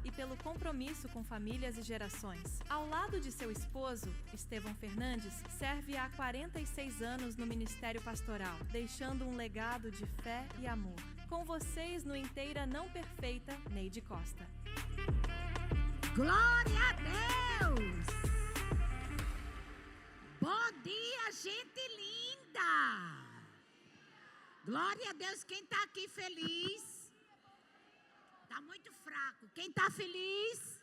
E pelo compromisso com famílias e gerações. Ao lado de seu esposo, Estevão Fernandes, serve há 46 anos no Ministério Pastoral, deixando um legado de fé e amor. Com vocês no Inteira Não Perfeita, Neide Costa. Glória a Deus! Bom dia, gente linda! Glória a Deus, quem está aqui feliz? Está muito fraco. Quem está feliz?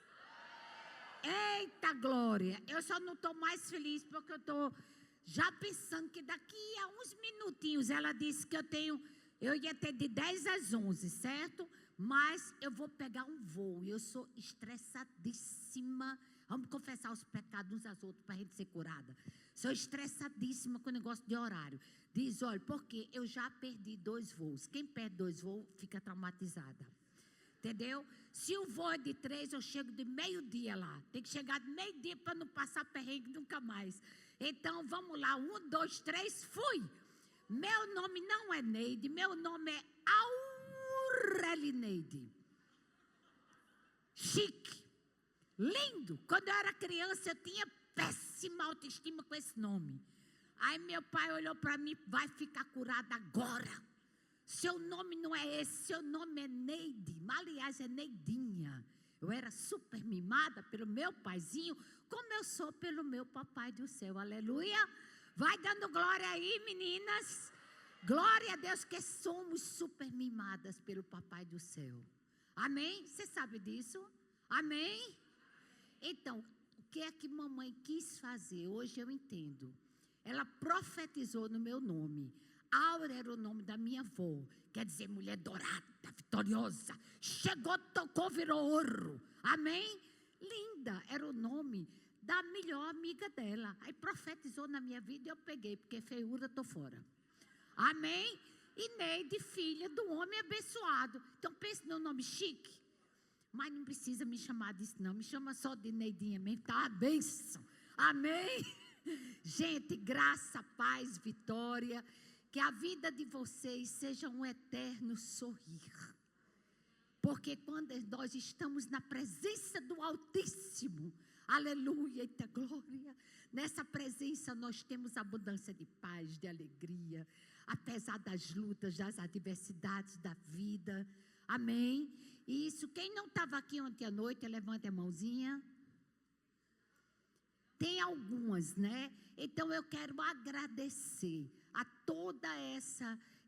Eita glória! Eu só não estou mais feliz porque eu estou já pensando que daqui a uns minutinhos ela disse que eu ia ter de 10 às 11, certo? Mas eu vou pegar um voo e eu sou estressadíssima. Vamos confessar os pecados uns aos outros para a gente ser curada. Sou estressadíssima com o negócio de horário. Diz, olha, porque eu já perdi 2 voos. Quem perde 2 voos fica traumatizada. Entendeu? Se o voo é de 3, eu chego de meio-dia lá. Tem que chegar de meio-dia para não passar perrengue nunca mais. Então, vamos lá. 1, 2, 3, fui. Meu nome não é Neide. Meu nome é Aurelineide. Chique. Lindo. Quando eu era criança, eu tinha péssima autoestima com esse nome. Aí meu pai olhou para mim, vai ficar curada agora. Seu nome não é esse, seu nome é Neide. Aliás, é Neidinha. Eu era super mimada pelo meu paizinho, como eu sou pelo meu papai do céu. Aleluia. Vai dando glória aí, meninas. Glória a Deus que somos super mimadas pelo papai do céu. Amém? Você sabe disso? Amém? Então, o que é que mamãe quis fazer? Hoje eu entendo. Ela profetizou no meu nome. Aura era o nome da minha avó, quer dizer, mulher dourada, vitoriosa. Chegou, tocou, virou ouro. Amém? Linda era o nome da melhor amiga dela. Aí profetizou na minha vida e eu peguei, porque feiura estou fora. Amém? E Neide, filha do homem abençoado. Então pense no nome chique. Mas não precisa me chamar disso não, me chama só de Neidinha mesmo, tá uma bênção. Amém? Gente, graça, paz, vitória. Que a vida de vocês seja um eterno sorrir. Porque quando nós estamos na presença do Altíssimo, aleluia, eita glória, nessa presença nós temos abundância de paz, de alegria, apesar das lutas, das adversidades da vida. Amém? E isso, quem não estava aqui ontem à noite, levante a mãozinha. Tem algumas, né? Então eu quero agradecer a toda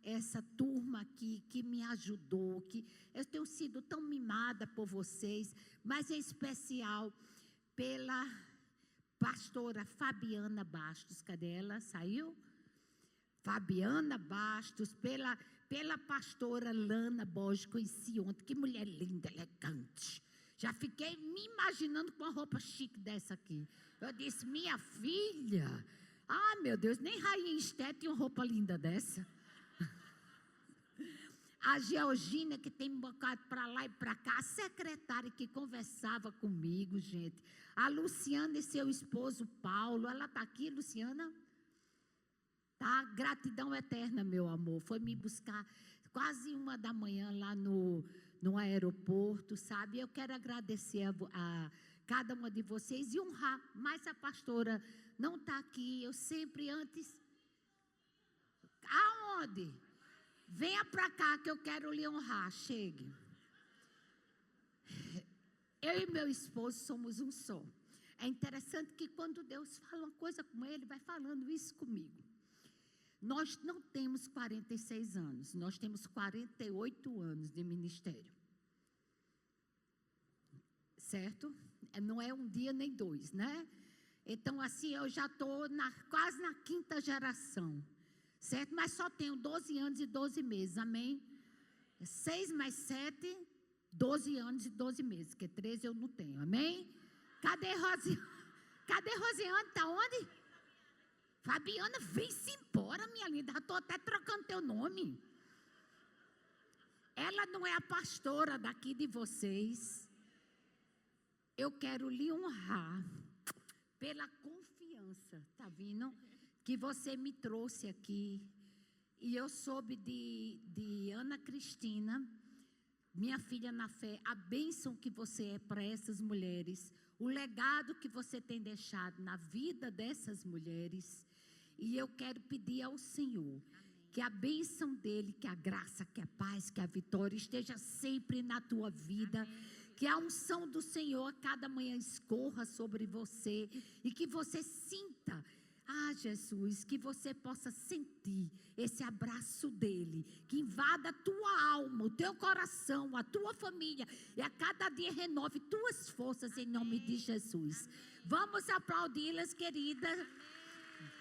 essa turma aqui que me ajudou, que eu tenho sido tão mimada por vocês, mas em especial pela pastora Fabiana Bastos. Cadê ela? Saiu? Fabiana Bastos, pela pastora Lana Borges, conheci ontem. Que mulher linda, elegante. Já fiquei me imaginando com uma roupa chique dessa aqui. Eu disse, minha filha, meu Deus, nem Rainha Esté tinha uma roupa linda dessa. A Georgina, que tem um bocado para lá e para cá. A secretária que conversava comigo, gente. A Luciana e seu esposo Paulo. Ela está aqui, Luciana? Tá? Gratidão eterna, meu amor. Foi me buscar quase 1 da manhã lá no aeroporto, sabe? Eu quero agradecer a cada uma de vocês e honrar. Mas a pastora não está aqui. Eu sempre antes... Aonde? Venha para cá que eu quero lhe honrar. Chegue. Eu e meu esposo somos um só. É interessante que quando Deus fala uma coisa com ele, vai falando isso comigo. Nós não temos 46 anos, nós temos 48 anos de ministério. Certo? Não é um dia nem 2, né? Então assim, eu já estou quase na 5ª geração. Certo? Mas só tenho 12 anos e 12 meses, amém? 6 mais 7, 12 anos e 12 meses, porque 13 eu não tenho, amém? Cadê Rosiane? Cadê Rosiane? Está onde? Fabiana, vem-se embora, minha linda. Já estou até trocando teu nome. Ela não é a pastora daqui de vocês. Eu quero lhe honrar pela confiança, tá vendo? Que você me trouxe aqui. E eu soube de Ana Cristina, minha filha na fé, a bênção que você é para essas mulheres, o legado que você tem deixado na vida dessas mulheres. E eu quero pedir ao Senhor que a bênção dele, que a graça, que a paz, que a vitória esteja sempre na tua vida. Que a unção do Senhor a cada manhã escorra sobre você e que você sinta, Jesus, que você possa sentir esse abraço dele, que invada a tua alma, o teu coração, a tua família e a cada dia renove tuas forças em nome de Jesus. Vamos aplaudi-las, queridas.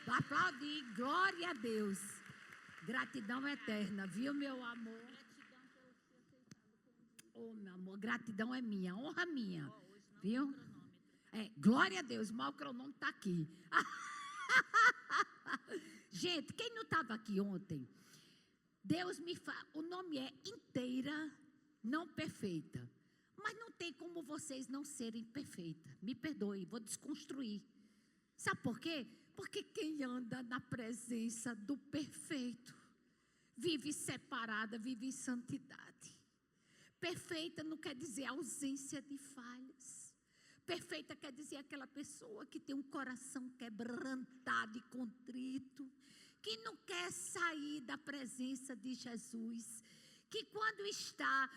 Aplaudir, glória a Deus. Gratidão eterna, viu, meu amor? Oh, meu amor, gratidão é minha, honra minha, viu? Glória a Deus, o mau cronômetro está aqui. Gente, quem não estava aqui ontem, Deus me fala, o nome é inteira, não perfeita. Mas não tem como vocês não serem perfeitas. Me perdoe, vou desconstruir. Sabe por quê? Porque quem anda na presença do perfeito, vive separada, vive em santidade. Perfeita não quer dizer ausência de falhas. Perfeita quer dizer aquela pessoa que tem um coração quebrantado e contrito, que não quer sair da presença de Jesus, que quando está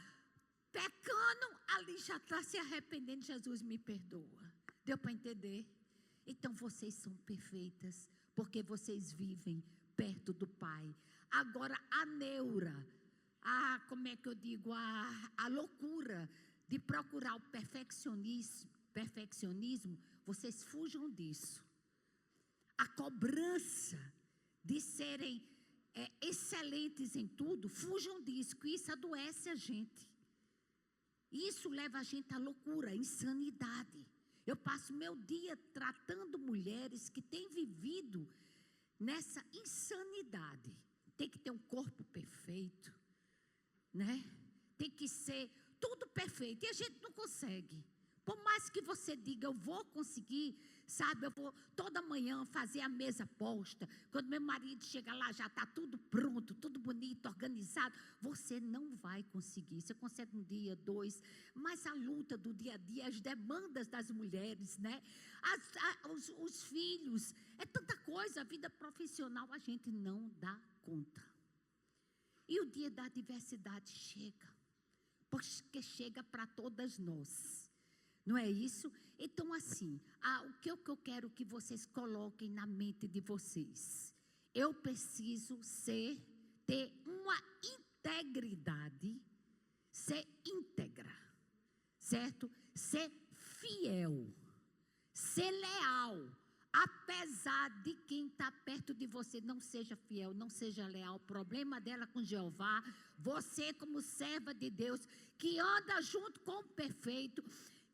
pecando, ali já está se arrependendo. Jesus, me perdoa. Deu para entender? Então vocês são perfeitas, porque vocês vivem perto do Pai. Agora a neura, como é que eu digo, a loucura de procurar o perfeccionismo, vocês fujam disso. A cobrança de serem excelentes em tudo, fujam disso, que isso adoece a gente. Isso leva a gente à loucura, à insanidade. Eu passo meu dia tratando mulheres que têm vivido nessa insanidade. Tem que ter um corpo perfeito, né? Tem que ser tudo perfeito. E a gente não consegue. Por mais que você diga, eu vou conseguir, sabe? Eu vou toda manhã fazer a mesa posta. Quando meu marido chega lá, já está tudo pronto, tudo bonito, organizado. Você não vai conseguir. Você consegue um dia, dois. Mas a luta do dia a dia, as demandas das mulheres, né? Os filhos, é tanta coisa. A vida profissional, a gente não dá conta. E o dia da adversidade chega. Porque chega para todas nós. Não é isso? Então, assim, o que eu quero que vocês coloquem na mente de vocês? Eu preciso ter uma integridade, ser íntegra, certo? Ser fiel, ser leal, apesar de quem está perto de você não seja fiel, não seja leal. O problema dela com Jeová, você como serva de Deus, que anda junto com o perfeito,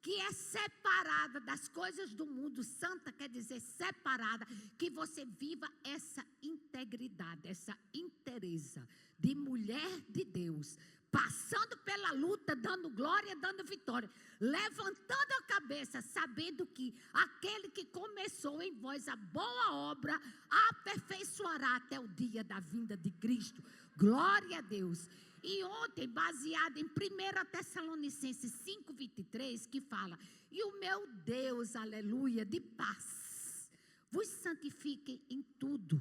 que é separada das coisas do mundo, santa quer dizer separada, que você viva essa integridade, essa inteireza de mulher de Deus, passando pela luta, dando glória, dando vitória, levantando a cabeça, sabendo que aquele que começou em vós a boa obra, aperfeiçoará até o dia da vinda de Cristo. Glória a Deus. E ontem, baseado em 1 Tessalonicenses 5:23, que fala, e o meu Deus, aleluia, de paz, vos santifique em tudo,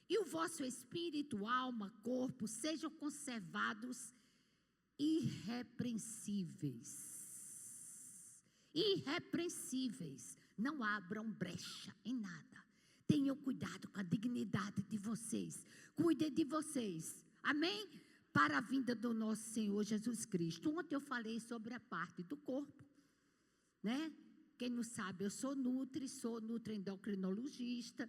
e o vosso espírito, alma, corpo, sejam conservados irrepreensíveis, não abram brecha em nada, tenham cuidado com a dignidade de vocês, cuidem de vocês, amém? Para a vinda do nosso Senhor Jesus Cristo. Ontem eu falei sobre a parte do corpo, né? Quem não sabe, eu sou nutriendocrinologista,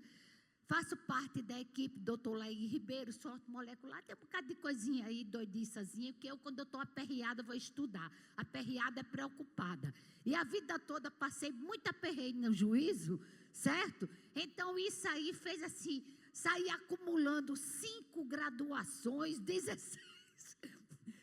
faço parte da equipe do Dr. Laí Ribeiro, sorte molecular, tem um bocado de coisinha aí, doidiçazinha, que eu, quando eu estou aperreada, vou estudar. Aperreada é preocupada. E a vida toda passei muito aperreio no juízo, certo? Então isso aí fez assim, sair acumulando 5 graduações, 16.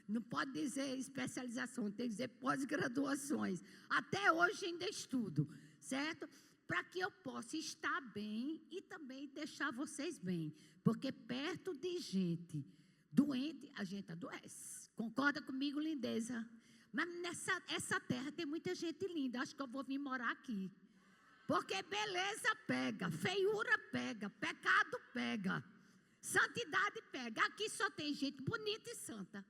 Não pode dizer especialização, tem que dizer pós-graduações. Até hoje ainda estudo, certo? Para que eu possa estar bem e também deixar vocês bem. Porque perto de gente doente, a gente adoece. Concorda comigo, lindeza? Mas essa terra tem muita gente linda. Acho que eu vou vir morar aqui. Porque beleza pega, feiura pega, pecado pega, santidade pega. Aqui só tem gente bonita e santa.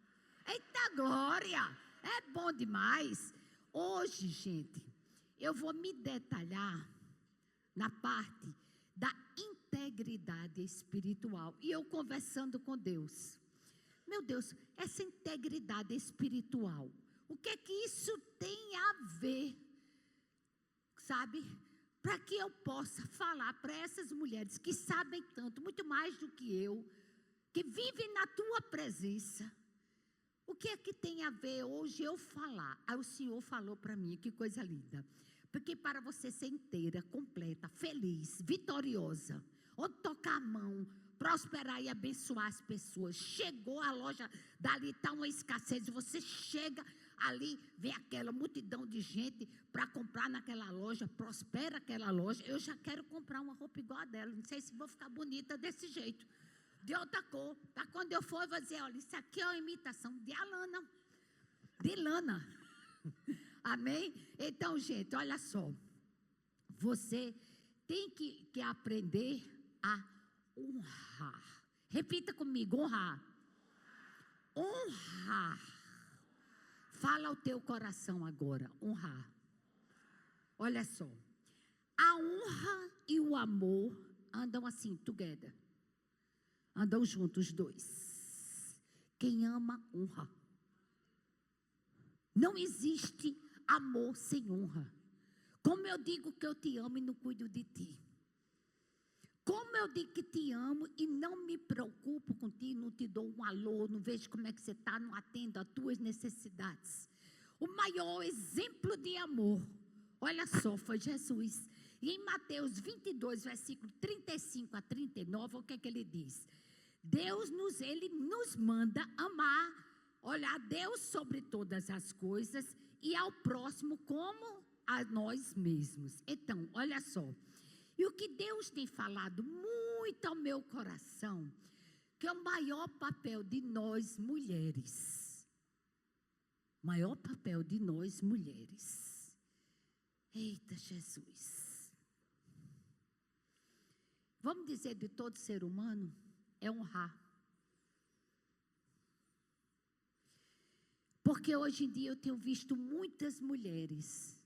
Eita glória! É bom demais. Hoje, gente, eu vou me detalhar na parte da integridade espiritual. E eu conversando com Deus. Meu Deus, essa integridade espiritual, o que é que isso tem a ver? Sabe? Para que eu possa falar para essas mulheres que sabem tanto, muito mais do que eu, que vivem na tua presença. O que é que tem a ver hoje eu falar? Aí o Senhor falou para mim, que coisa linda. Porque para você ser inteira, completa, feliz, vitoriosa, onde tocar a mão, prosperar e abençoar as pessoas. Chegou a loja, dali está uma escassez, você chega ali, vem aquela multidão de gente para comprar naquela loja, prospera aquela loja. Eu já quero comprar uma roupa igual a dela, não sei se vou ficar bonita desse jeito, de outra cor. Para quando eu for, eu vou dizer, olha, isso aqui é uma imitação de Alana, de lana. Amém? Então, gente, olha só, você tem que aprender a honrar. Repita comigo, honrar. Honrar. Fala ao teu coração agora, honrar. Olha só, a honra e o amor andam assim, together. Andam juntos os dois. Quem ama, honra. Não existe amor sem honra. Como eu digo que eu te amo e não cuido de ti. Como eu digo que te amo e não me preocupo contigo, não te dou um alô, não vejo como é que você está, não atendo às tuas necessidades. O maior exemplo de amor, olha só, foi Jesus. E em Mateus 22, versículo 35 a 39, o que é que ele diz? Ele nos manda amar, olhar a Deus sobre todas as coisas e ao próximo como a nós mesmos. Então, olha só. E o que Deus tem falado muito ao meu coração, que é o maior papel de nós mulheres. Maior papel de nós mulheres. Eita Jesus. Vamos dizer de todo ser humano, é honrar. Porque hoje em dia eu tenho visto muitas mulheres.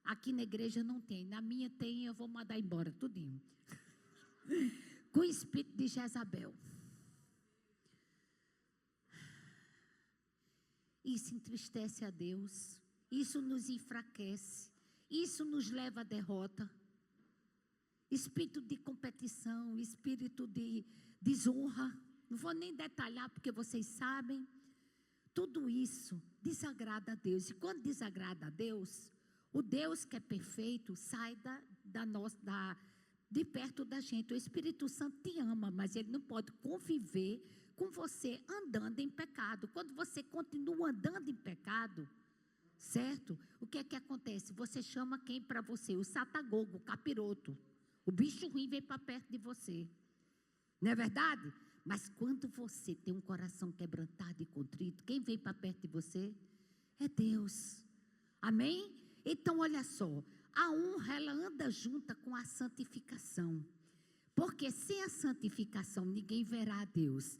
Aqui na igreja não tem, na minha tem, eu vou mandar embora tudinho. Com o espírito de Jezabel. Isso entristece a Deus, isso nos enfraquece, isso nos leva à derrota. Espírito de competição, espírito de desonra, não vou nem detalhar porque vocês sabem. Tudo isso desagrada a Deus, e quando desagrada a Deus, o Deus que é perfeito sai de perto da gente. O Espírito Santo te ama, mas ele não pode conviver com você andando em pecado. Quando você continua andando em pecado, certo? O que é que acontece? Você chama quem para você? O satagogo, o capiroto. O bicho ruim vem para perto de você. Não é verdade? Mas quando você tem um coração quebrantado e contrito, quem vem para perto de você? É Deus. Amém? Então, olha só, a honra, ela anda junta com a santificação. Porque sem a santificação, ninguém verá a Deus.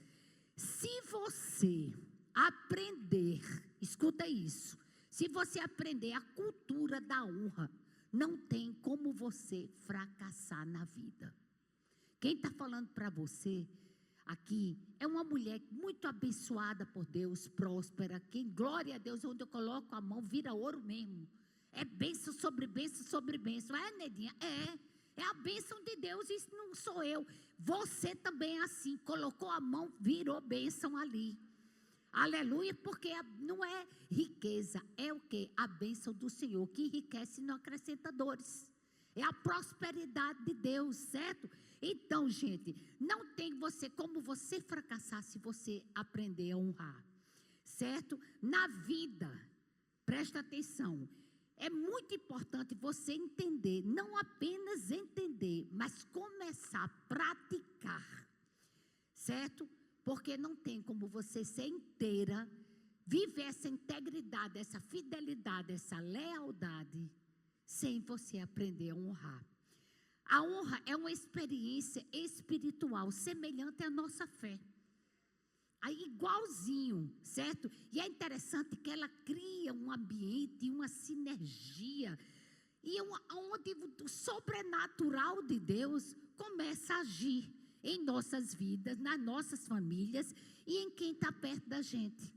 Se você aprender, escuta isso, se você aprender a cultura da honra, não tem como você fracassar na vida. Quem está falando para você aqui é uma mulher muito abençoada por Deus, próspera, quem, glória a Deus, onde eu coloco a mão, vira ouro mesmo. É bênção sobre bênção sobre bênção. É, Nedinha? É a bênção de Deus, isso não sou eu. Você também é assim, colocou a mão, virou bênção ali. Aleluia, porque não é riqueza, é o quê? A bênção do Senhor, que enriquece e não acrescenta dores. É a prosperidade de Deus, certo? Então, gente, não tem como você fracassar se você aprender a honrar, certo? Na vida, presta atenção, é muito importante você entender, não apenas entender, mas começar a praticar, certo? Porque não tem como você ser inteira viver essa integridade, essa fidelidade, essa lealdade, sem você aprender a honrar. A honra é uma experiência espiritual semelhante à nossa fé. Aí, igualzinho, certo? E é interessante que ela cria um ambiente, uma sinergia, e onde o sobrenatural de Deus começa a agir em nossas vidas, nas nossas famílias e em quem está perto da gente.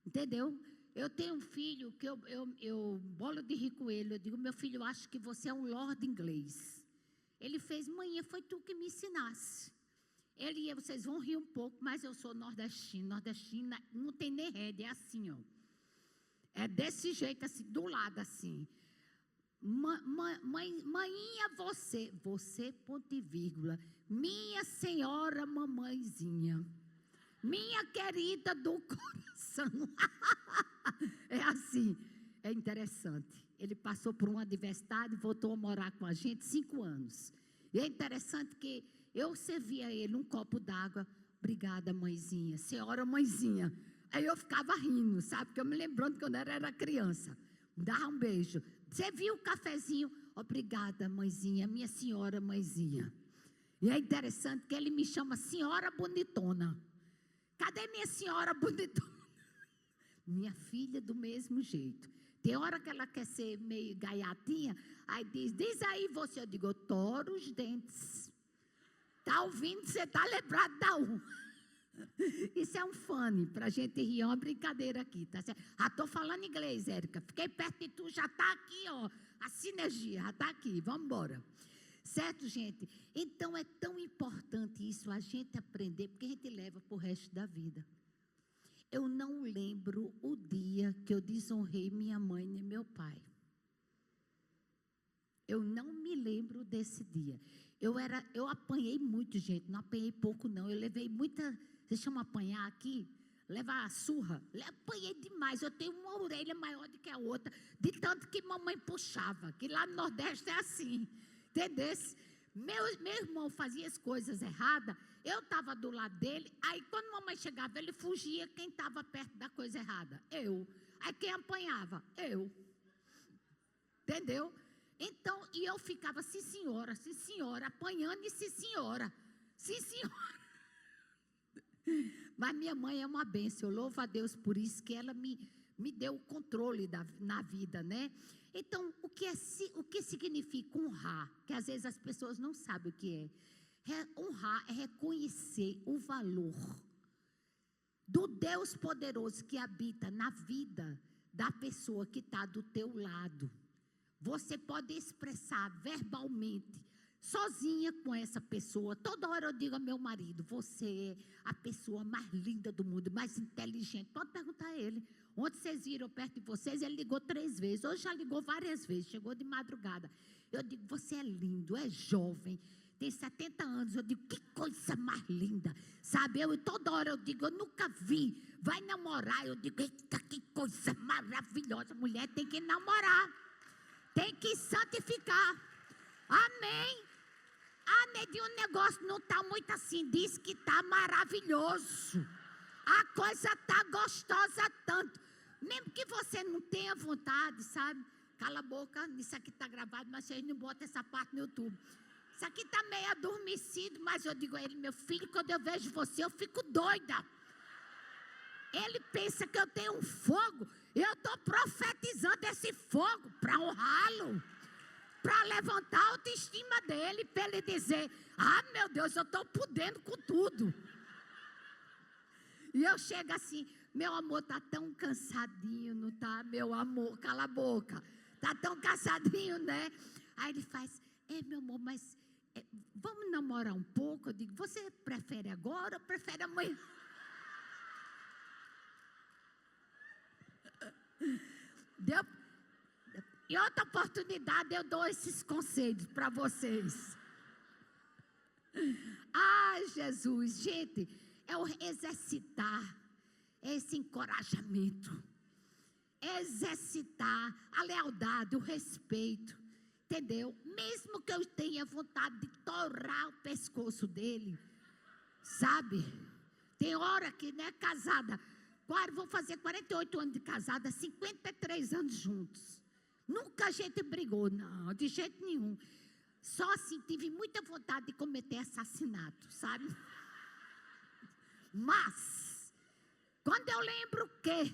Entendeu? Eu tenho um filho que eu bolo de rico ele, eu digo, meu filho, eu acho que você é um lord inglês. Ele fez, mãe, foi tu que me ensinasse. Ele e eu, vocês vão rir um pouco, mas eu sou nordestina não tem nem rede, é assim, ó. É desse jeito, assim, do lado, assim. Maninha, você, ponto e vírgula, minha senhora mamãezinha, minha querida do coração. É assim, é interessante. Ele passou por uma adversidade e voltou a morar com a gente 5 anos. E é interessante que eu servia a ele um copo d'água. Obrigada, mãezinha. Senhora mãezinha. Aí eu ficava rindo, sabe? Porque eu me lembrando quando eu era criança. Dava um beijo. Você viu o cafezinho? Obrigada, mãezinha. Minha senhora mãezinha. E é interessante que ele me chama senhora bonitona. Cadê minha senhora bonitona? Minha filha do mesmo jeito. Tem hora que ela quer ser meio gaiatinha, aí diz aí você, eu digo, eu toro os dentes. Tá ouvindo? Você tá lembrado da uma. Isso é um funny, pra gente rir, é uma brincadeira aqui, tá certo? Já tô falando inglês, Érica, fiquei perto de tu, já tá aqui, ó, a sinergia, já tá aqui, vamos embora. Certo, gente? Então é tão importante isso, a gente aprender, porque a gente leva pro resto da vida. Eu não lembro o dia que eu desonrei minha mãe nem meu pai. Eu não me lembro desse dia. Eu apanhei muito, gente, não apanhei pouco não, eu levei muita, vocês chamam apanhar aqui? Levar a surra, apanhei demais, eu tenho uma orelha maior do que a outra, de tanto que mamãe puxava, que lá no Nordeste é assim, entendeu? Meu irmão fazia as coisas erradas, eu estava do lado dele, aí quando mamãe chegava, ele fugia, quem estava perto da coisa errada? Eu. Aí quem apanhava? Eu. Entendeu? Então, e eu ficava, sim senhora, apanhando e sim senhora. Mas minha mãe é uma bênção, eu louvo a Deus por isso, que ela me deu o controle na vida, né? Então, o que significa honrar? Que às vezes as pessoas não sabem o que é. Honrar é reconhecer o valor do Deus poderoso que habita na vida da pessoa que está do teu lado. Você pode expressar verbalmente, sozinha com essa pessoa. Toda hora eu digo ao meu marido, você é a pessoa mais linda do mundo, mais inteligente. Pode perguntar a ele. Ontem vocês viram perto de vocês, ele ligou 3 vezes. Hoje já ligou várias vezes, chegou de madrugada. Eu digo, você é lindo, é jovem, tem 70 anos. Eu digo, que coisa mais linda. Sabe, toda hora eu digo, eu nunca vi. Vai namorar, eu digo, eita, que coisa maravilhosa. Mulher tem que namorar, tem que santificar. Amém. Ah, Nedinho, o negócio não está muito assim. Diz que está maravilhoso. A coisa está gostosa tanto. Mesmo que você não tenha vontade, sabe? Cala a boca, isso aqui está gravado, mas vocês não botam essa parte no YouTube. Isso aqui está meio adormecido, mas eu digo a ele, meu filho, quando eu vejo você, eu fico doida. Ele pensa que eu tenho um fogo. Eu estou profetizando esse fogo para honrá-lo, para levantar a autoestima dele, para ele dizer, ah, meu Deus, eu estou podendo com tudo. E eu chego assim, meu amor, está tão cansadinho, não está? Meu amor, cala a boca. Está tão cansadinho, né? Aí ele faz, meu amor, mas vamos namorar um pouco? Eu digo, você prefere agora ou prefere amanhã? Em outra oportunidade eu dou esses conselhos para vocês. Ai, Jesus, gente, é o exercitar, é esse encorajamento, exercitar a lealdade, o respeito, entendeu? Mesmo que eu tenha vontade de torrar o pescoço dele, sabe? Tem hora que, né, casada, Vou fazer 48 anos de casada, 53 anos juntos. Nunca a gente brigou, não, de jeito nenhum. Só assim, tive muita vontade de cometer assassinato, sabe? Mas, quando eu lembro que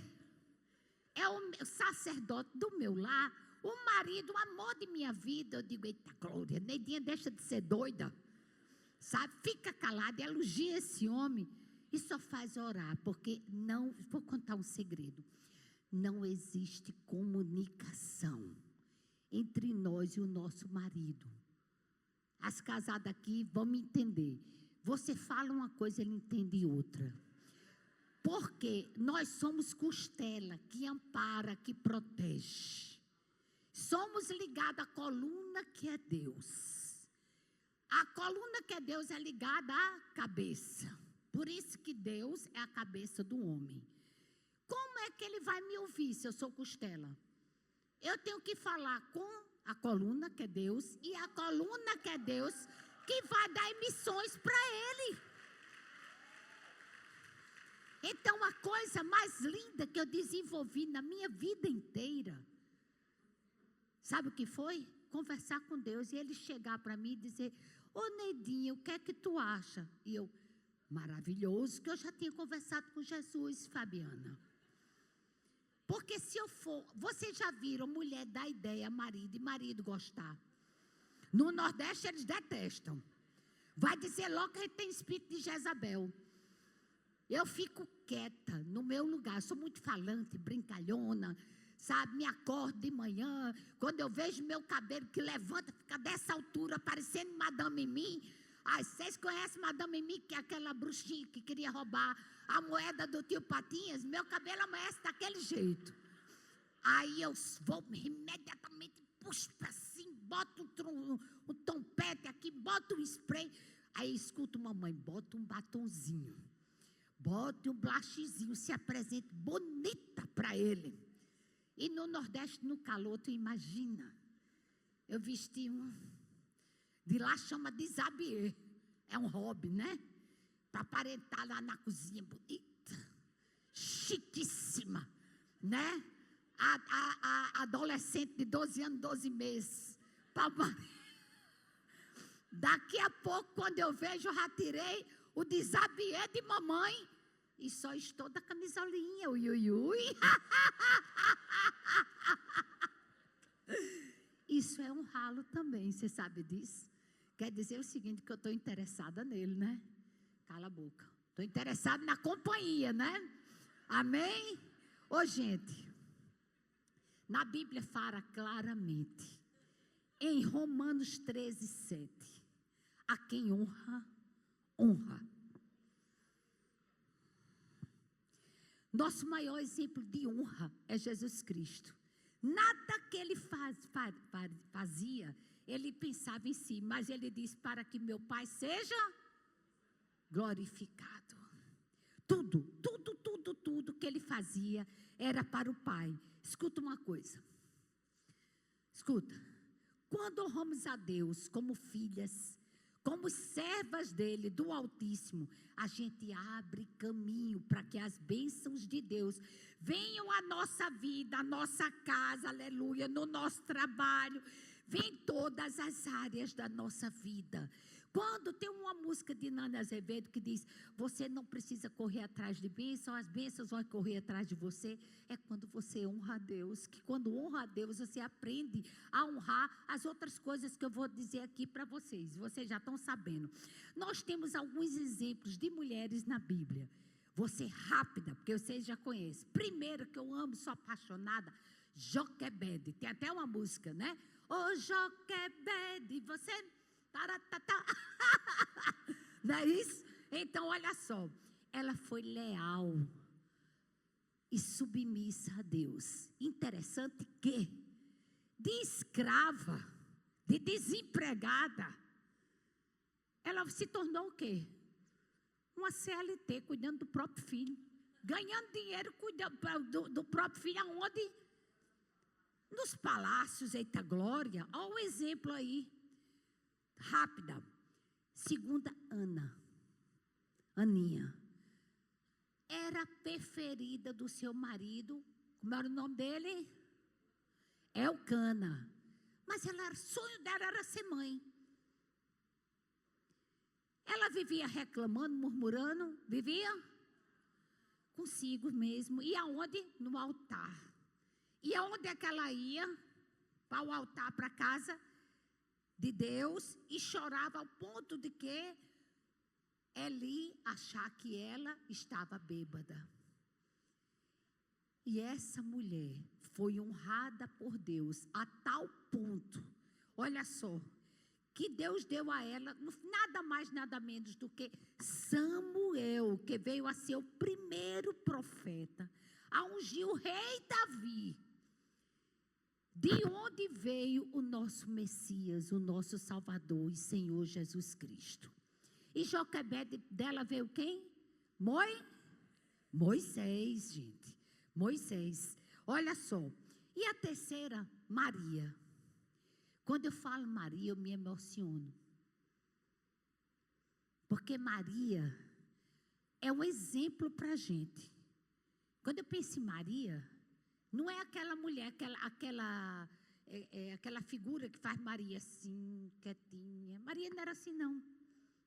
é o sacerdote do meu lar, o marido, o amor de minha vida, eu digo, eita glória, Neidinha deixa de ser doida, sabe? Fica calada, elogia esse homem e só faz orar, porque não, vou contar um segredo, não existe comunicação entre nós e o nosso marido. As casadas aqui vão me entender. Você fala uma coisa, ele entende outra. Porque nós somos costela que ampara, que protege. Somos ligados à coluna que é Deus. A coluna que é Deus é ligada à cabeça. Por isso que Deus é a cabeça do homem. Como é que ele vai me ouvir se eu sou costela? Eu tenho que falar com a coluna que é Deus e a coluna que é Deus que vai dar emissões para ele. Então, a coisa mais linda que eu desenvolvi na minha vida inteira, sabe o que foi? Conversar com Deus e ele chegar para mim e dizer, ô Neidinha, o que é que tu acha? E eu, maravilhoso, que eu já tinha conversado com Jesus, Fabiana. Porque se eu for, vocês já viram mulher dar ideia a marido e marido gostar? No Nordeste eles detestam. Vai dizer logo que a gente tem espírito de Jezabel. Eu fico quieta no meu lugar, sou muito falante, brincalhona, sabe? Me acordo de manhã, quando eu vejo meu cabelo que levanta, fica dessa altura, parecendo Madame Mim. Ai, vocês conhecem Madame Mim, que é aquela bruxinha que queria roubar a moeda do tio Patinhas? Meu cabelo amanhece daquele jeito. Aí eu vou imediatamente, puxo para cima, boto um tompete aqui, boto um spray. Aí escuto mamãe, bota um batonzinho, bote um blachezinho, se apresente bonita para ele. E no Nordeste, no calor, tu imagina, eu vesti de lá chama desabier, é um hobby, né? Para aparentar lá na cozinha, bonita, chiquíssima, né? A adolescente de 12 anos, 12 meses. Daqui a pouco, quando eu vejo, eu já tirei o desabier de mamãe e só estou da camisolinha, ui, ui, ui. Isso é um ralo também, você sabe disso? Quer dizer o seguinte, que eu estou interessada nele, né? Cala a boca. Estou interessada na companhia, né? Amém? Ô, gente, na Bíblia fala claramente, em Romanos 13, 7, a quem honra, honra. Nosso maior exemplo de honra é Jesus Cristo. Nada que ele fazia, ele pensava em si, mas ele disse, para que meu Pai seja glorificado. Tudo que ele fazia era para o Pai. Escuta uma coisa. Escuta. Quando honramos a Deus como filhas, como servas dele, do Altíssimo, a gente abre caminho para que as bênçãos de Deus venham à nossa vida, à nossa casa, aleluia, no nosso trabalho, vem em todas as áreas da nossa vida. Quando tem uma música de Nana Azevedo que diz, você não precisa correr atrás de bênção, as bênçãos vão correr atrás de você, é quando você honra a Deus, que quando honra a Deus, você aprende a honrar as outras coisas que eu vou dizer aqui para vocês já estão sabendo. Nós temos alguns exemplos de mulheres na Bíblia, vou ser rápida, porque vocês já conhecem. Primeiro que eu amo, sou apaixonada, Joquebede, tem até uma música, né? Ô Joquebede, você... Taratata. Não é isso? Então, olha só. Ela foi leal e submissa a Deus. Interessante que, de escrava, de desempregada, ela se tornou o quê? Uma CLT, cuidando do próprio filho. Ganhando dinheiro, cuidando do próprio filho. Aonde? Nos palácios, eita glória. Olha o exemplo aí. Rápida. Segunda Aninha. era preferida do seu marido. Como era o nome dele? Elcana. Mas o sonho dela era ser mãe. Ela vivia reclamando, murmurando, vivia consigo mesmo. E aonde? No altar. E aonde é que ela ia? Para o altar, para a casa de Deus, e chorava ao ponto de que Eli achar que ela estava bêbada. E essa mulher foi honrada por Deus a tal ponto, olha só, que Deus deu a ela nada mais, nada menos do que Samuel, que veio a ser o primeiro profeta, a ungir o rei Davi. De onde veio o nosso Messias, o nosso Salvador e Senhor Jesus Cristo. E Joquebede dela veio quem? Moisés, gente. Moisés. Olha só. E a terceira, Maria. Quando eu falo Maria, eu me emociono. Porque Maria é um exemplo para a gente. Quando eu penso em Maria, não é aquela mulher, aquela figura que faz Maria assim, quietinha. Maria não era assim, não.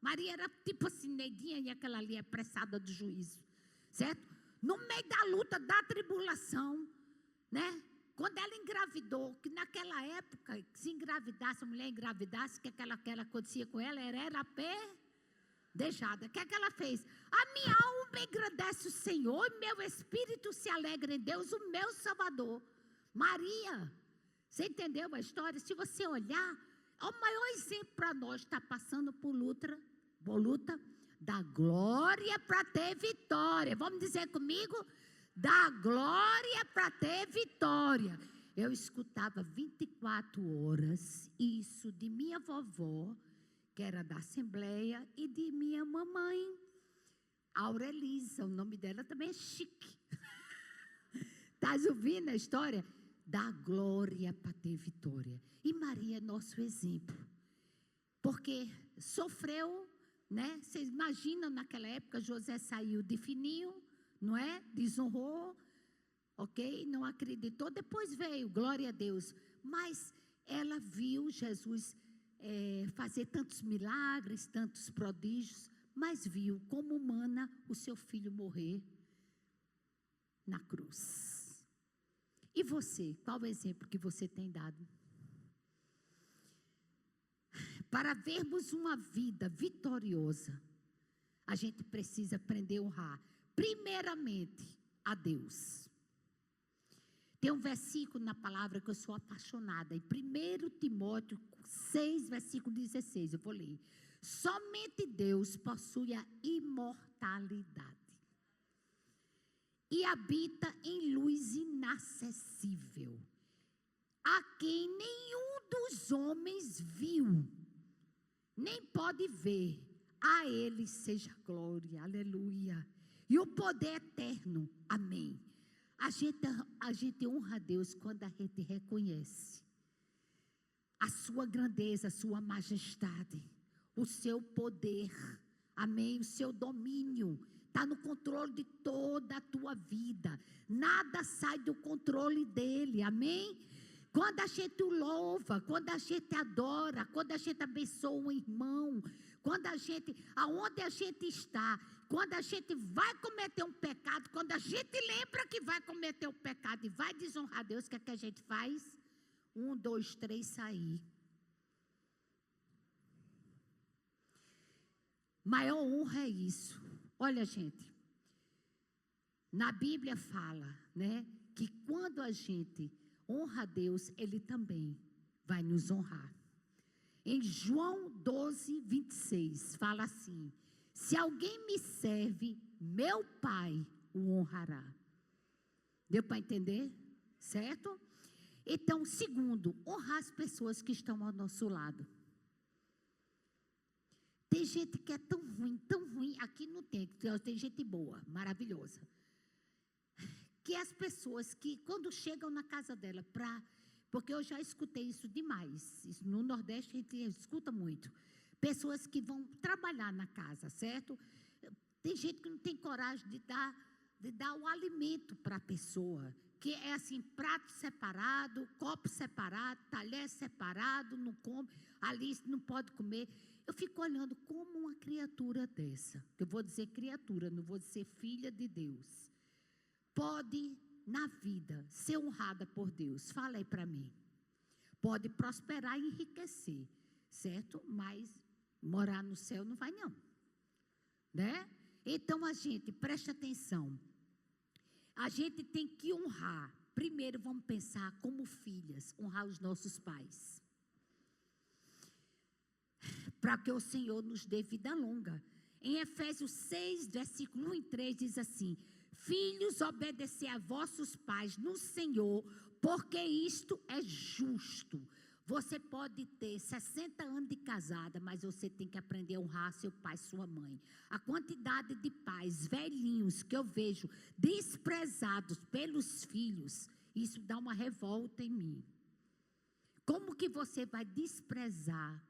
Maria era tipo assim, neguinha, e aquela ali é apressada do juízo, certo? No meio da luta, da tribulação, né? Quando ela engravidou, que naquela época, se engravidasse, a mulher engravidasse, o que acontecia com ela? Era apedrejada. O que ela fez? A minha alma engrandece o Senhor, e meu espírito se alegra em Deus, o meu Salvador. Maria, você entendeu a história? Se você olhar, é o maior exemplo para nós, está passando por luta, da glória para ter vitória. Vamos dizer comigo? Da glória para ter vitória. Eu escutava 24 horas isso de minha vovó, que era da Assembleia, e de minha mamãe, Aurelisa. O nome dela também é chique. Estás ouvindo a história? Da glória para ter vitória. E Maria é nosso exemplo. Porque sofreu, né? Vocês imaginam naquela época, José saiu de fininho, não é? Desonrou, ok? Não acreditou. Depois veio, glória a Deus. Mas ela viu Jesus fazer tantos milagres, tantos prodígios, mas viu como humana o seu filho morrer na cruz. E você, qual o exemplo que você tem dado? Para vermos uma vida vitoriosa, a gente precisa aprender a honrar, primeiramente, a Deus. Tem um versículo na palavra que eu sou apaixonada, em 1 Timóteo 6, versículo 16, eu vou ler. Somente Deus possui a imortalidade e habita em luz inacessível, a quem nenhum dos homens viu, nem pode ver. A Ele seja glória, aleluia, e o poder eterno, amém. A gente honra a Deus quando a gente reconhece a sua grandeza, a sua majestade, o seu poder, amém, o seu domínio. Está no controle de toda a tua vida. Nada sai do controle dele, amém? Quando a gente o louva, quando a gente adora, quando a gente abençoa um irmão, aonde a gente está, quando a gente vai cometer um pecado, quando a gente lembra que vai cometer um pecado e vai desonrar a Deus, o que é que a gente faz? 1, 2, 3, sair. Maior honra é isso. Olha, gente, na Bíblia fala, né, que quando a gente honra a Deus, Ele também vai nos honrar. Em João 12, 26, fala assim: se alguém me serve, meu Pai o honrará. Deu para entender? Certo? Então, segundo, honrar as pessoas que estão ao nosso lado. Tem gente que é tão ruim, aqui não tem gente boa, maravilhosa. Que as pessoas que quando chegam na casa dela, porque eu já escutei isso demais, isso no Nordeste a gente escuta muito, pessoas que vão trabalhar na casa, certo? Tem gente que não tem coragem de dar de dar o alimento para a pessoa, que é assim, prato separado, copo separado, talher separado, não come, ali não pode comer. Eu fico olhando como uma criatura dessa, eu vou dizer criatura, não vou dizer filha de Deus, pode na vida ser honrada por Deus. Fala aí para mim. Pode prosperar e enriquecer, certo? Mas morar no céu não vai não, né? Então a gente, preste atenção, a gente tem que honrar. Primeiro vamos pensar como filhas, honrar os nossos pais, para que o Senhor nos dê vida longa. Em Efésios 6, versículo 1 e 3 diz assim: filhos, obedecer a vossos pais no Senhor, porque isto é justo. Você pode ter 60 anos de casada, mas você tem que aprender a honrar seu pai e sua mãe. A quantidade de pais velhinhos que eu vejo desprezados pelos filhos, isso dá uma revolta em mim. Como que você vai desprezar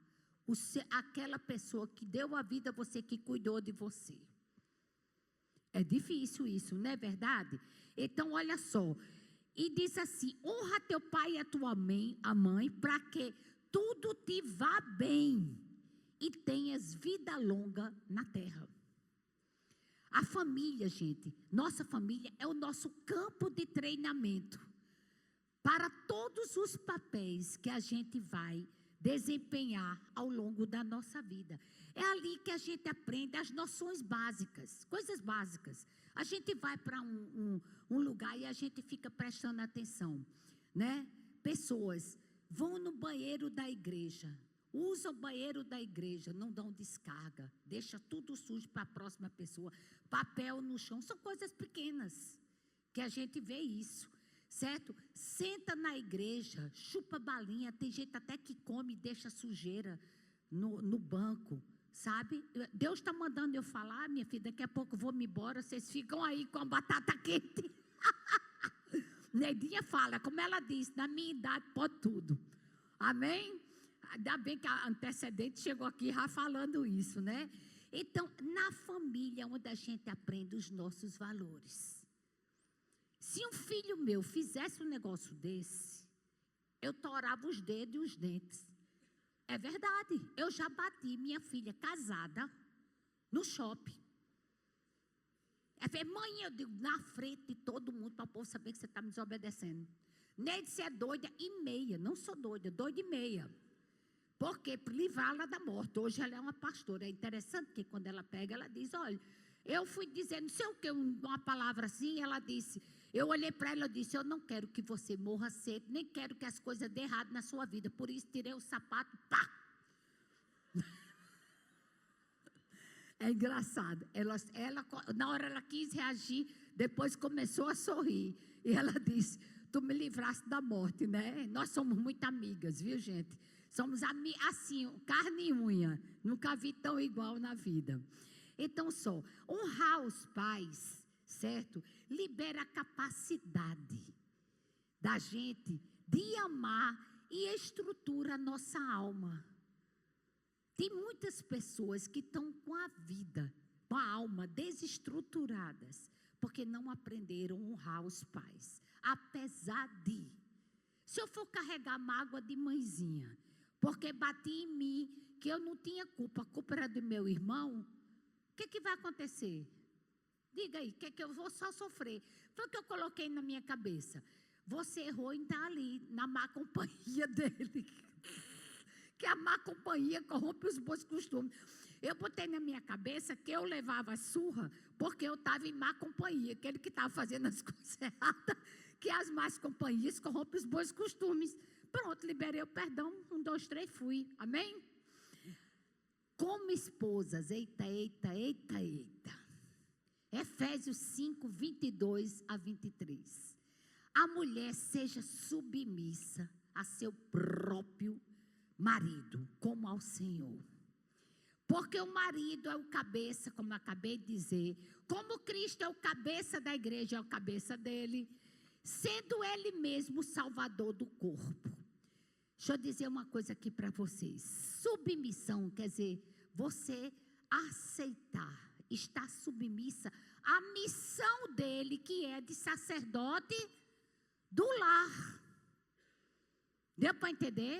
aquela pessoa que deu a vida a você, que cuidou de você? É difícil isso, não é verdade? Então, olha só. E diz assim: honra teu pai e a tua mãe, para que tudo te vá bem e tenhas vida longa na terra. A família, gente, nossa família é o nosso campo de treinamento para todos os papéis que a gente vai desempenhar ao longo da nossa vida. É ali que a gente aprende as noções básicas, coisas básicas. A gente vai para um lugar e a gente fica prestando atenção, né? Pessoas vão no banheiro da igreja, usam o banheiro da igreja, não dão descarga, deixa tudo sujo para a próxima pessoa, papel no chão, são coisas pequenas que a gente vê isso, certo? Senta na igreja, chupa balinha, tem gente até que come e deixa sujeira no banco, sabe? Deus está mandando eu falar, minha filha, daqui a pouco eu vou me embora, vocês ficam aí com a batata quente. Neidinha fala, como ela disse, na minha idade pode tudo. Amém? Ainda bem que a antecedente chegou aqui já falando isso, né? Então, na família é onde a gente aprende os nossos valores. Se um filho meu fizesse um negócio desse, eu torava os dedos e os dentes. É verdade, eu já bati minha filha casada no shopping. Ela falou: mãe, eu digo, na frente de todo mundo, para o povo saber que você está me desobedecendo. Neide, você é doida e meia. Não sou doida, doida e meia. Por quê? Para livrá-la da morte. Hoje ela é uma pastora. É interessante que quando ela pega, ela diz: olha, eu fui dizer não sei o que, uma palavra assim, ela disse, eu olhei para ela e disse: eu não quero que você morra cedo, nem quero que as coisas dê errado na sua vida. Por isso tirei o sapato, pá! É engraçado. Ela, na hora ela quis reagir, depois começou a sorrir. E ela disse: tu me livraste da morte, né? Nós somos muito amigas, viu, gente? Somos assim, carne e unha. Nunca vi tão igual na vida. Então, honrar os pais, certo? Libera a capacidade da gente de amar e estrutura a nossa alma. Tem muitas pessoas que estão com a vida, com a alma desestruturadas, porque não aprenderam a honrar os pais. Apesar de, se eu for carregar mágoa de mãezinha, porque bati em mim, que eu não tinha culpa, a culpa era do meu irmão, o que vai acontecer? Diga aí, que eu vou só sofrer? Foi o que eu coloquei na minha cabeça. Você errou em estar ali, na má companhia dele. Que a má companhia corrompe os bons costumes. Eu botei na minha cabeça que eu levava surra porque eu estava em má companhia, aquele que estava fazendo as coisas erradas, que as más companhias corrompem os bons costumes. Pronto, liberei o perdão, 1, 2, 3, fui. Amém? Como esposas, eita. Efésios 5, 22 a 23. A mulher seja submissa a seu próprio marido, como ao Senhor. Porque o marido é o cabeça, como eu acabei de dizer. Como Cristo é o cabeça da igreja, é o cabeça dele. Sendo ele mesmo o salvador do corpo. Deixa eu dizer uma coisa aqui para vocês. Submissão quer dizer você aceitar, estar submissa a missão dele, que é de sacerdote do lar. Deu para entender?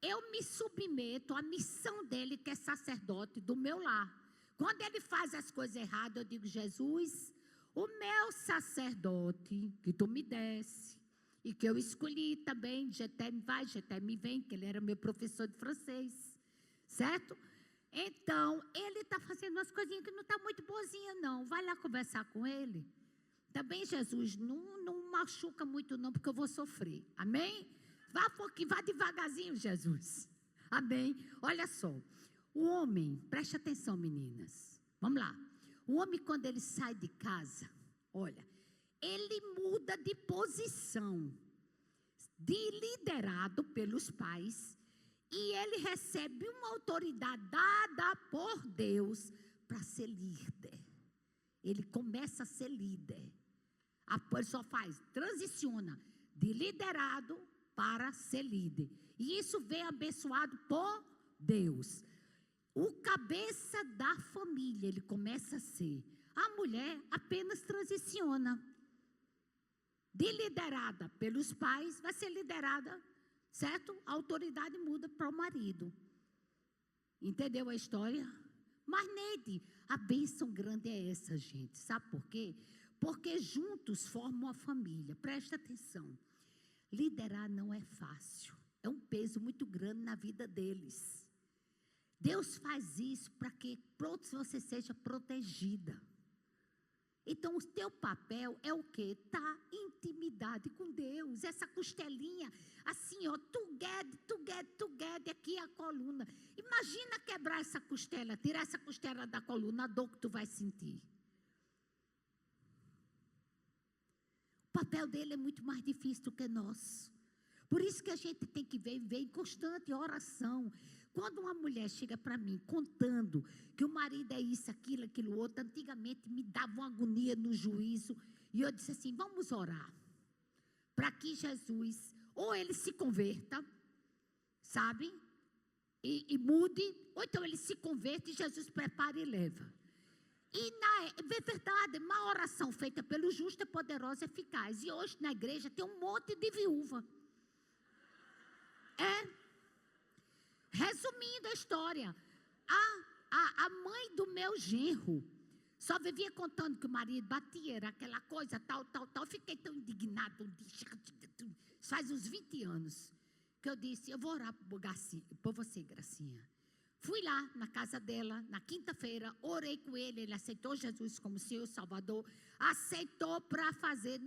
Eu me submeto à missão dele, que é sacerdote do meu lar. Quando ele faz as coisas erradas, eu digo: Jesus, o meu sacerdote que tu me desse, e que eu escolhi também, Getem vai, Getem vem, que ele era meu professor de francês, certo? Então, ele está fazendo umas coisinhas que não está muito boazinha, não. Vai lá conversar com ele. Também, Jesus, não machuca muito não, porque eu vou sofrer. Amém? Vá devagarzinho, Jesus. Amém? Olha só. O homem, preste atenção, meninas. Vamos lá. O homem, quando ele sai de casa, olha, ele muda de posição, de liderado pelos pais, e ele recebe uma autoridade dada por Deus para ser líder. Ele começa a ser líder. Ele só transiciona de liderado para ser líder. E isso vem abençoado por Deus. O cabeça da família, ele começa a ser. A mulher apenas transiciona. De liderada pelos pais, vai ser liderada, certo? A autoridade muda para o marido. Entendeu a história? Mas, Neide, a bênção grande é essa, gente. Sabe por quê? Porque juntos formam a família. Presta atenção. Liderar não é fácil. É um peso muito grande na vida deles. Deus faz isso para que você seja protegida. Então, o teu papel é o quê? Tá intimidade com Deus. Essa costelinha, assim, ó, together, aqui é a coluna. Imagina quebrar essa costela, tirar essa costela da coluna, a dor que tu vai sentir. O papel dele é muito mais difícil do que nosso. Por isso que a gente tem que viver em constante oração. Quando uma mulher chega para mim contando que o marido é isso, aquilo outro, antigamente me dava uma agonia no juízo. E eu disse assim: vamos orar. Para que Jesus, ou ele se converta, sabe? E mude, ou então ele se converte e Jesus prepara e leva. E é verdade, uma oração feita pelo justo é poderosa e eficaz. E hoje na igreja tem um monte de viúva. Resumindo a história, a mãe do meu genro só vivia contando que o marido batia, era aquela coisa, tal. Fiquei tão indignada, faz uns 20 anos, que eu disse: eu vou orar por você, Gracinha. Fui lá na casa dela, na quinta-feira, orei com ele, ele aceitou Jesus como Senhor e Salvador, aceitou para fazer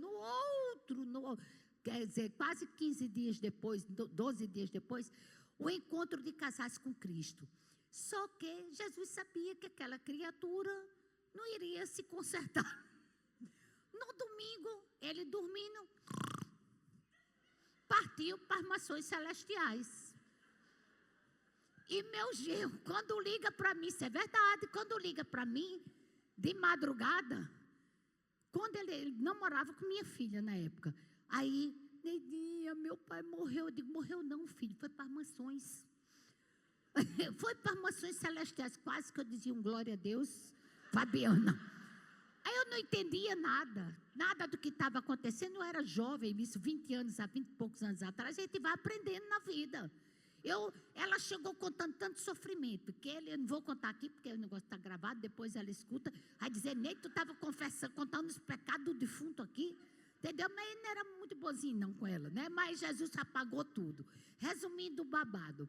quer dizer, quase 15 dias depois, 12 dias depois, o encontro de casais com Cristo. Só que Jesus sabia que aquela criatura não iria se consertar. No domingo, ele dormindo, partiu para as mansões celestiais. E meu genro, quando liga para mim, isso é verdade, quando liga para mim, de madrugada, quando ele namorava com minha filha na época, aí, Neidinha, meu pai morreu. Eu digo: morreu não, filho, foi para as mansões. Foi para as mansões celestiais. Quase que eu dizia um glória a Deus, Fabiana. Aí eu não entendia nada do que estava acontecendo. Eu era jovem, isso 20 e poucos anos atrás. A gente vai aprendendo na vida. Ela chegou contando tanto sofrimento, que eu não vou contar aqui, porque o negócio está gravado, depois ela escuta, vai dizer: Neide, tu estava confessando, contando os pecados do defunto aqui. Entendeu? Mas ele não era muito bonzinho não com ela, né? Mas Jesus apagou tudo. Resumindo o babado.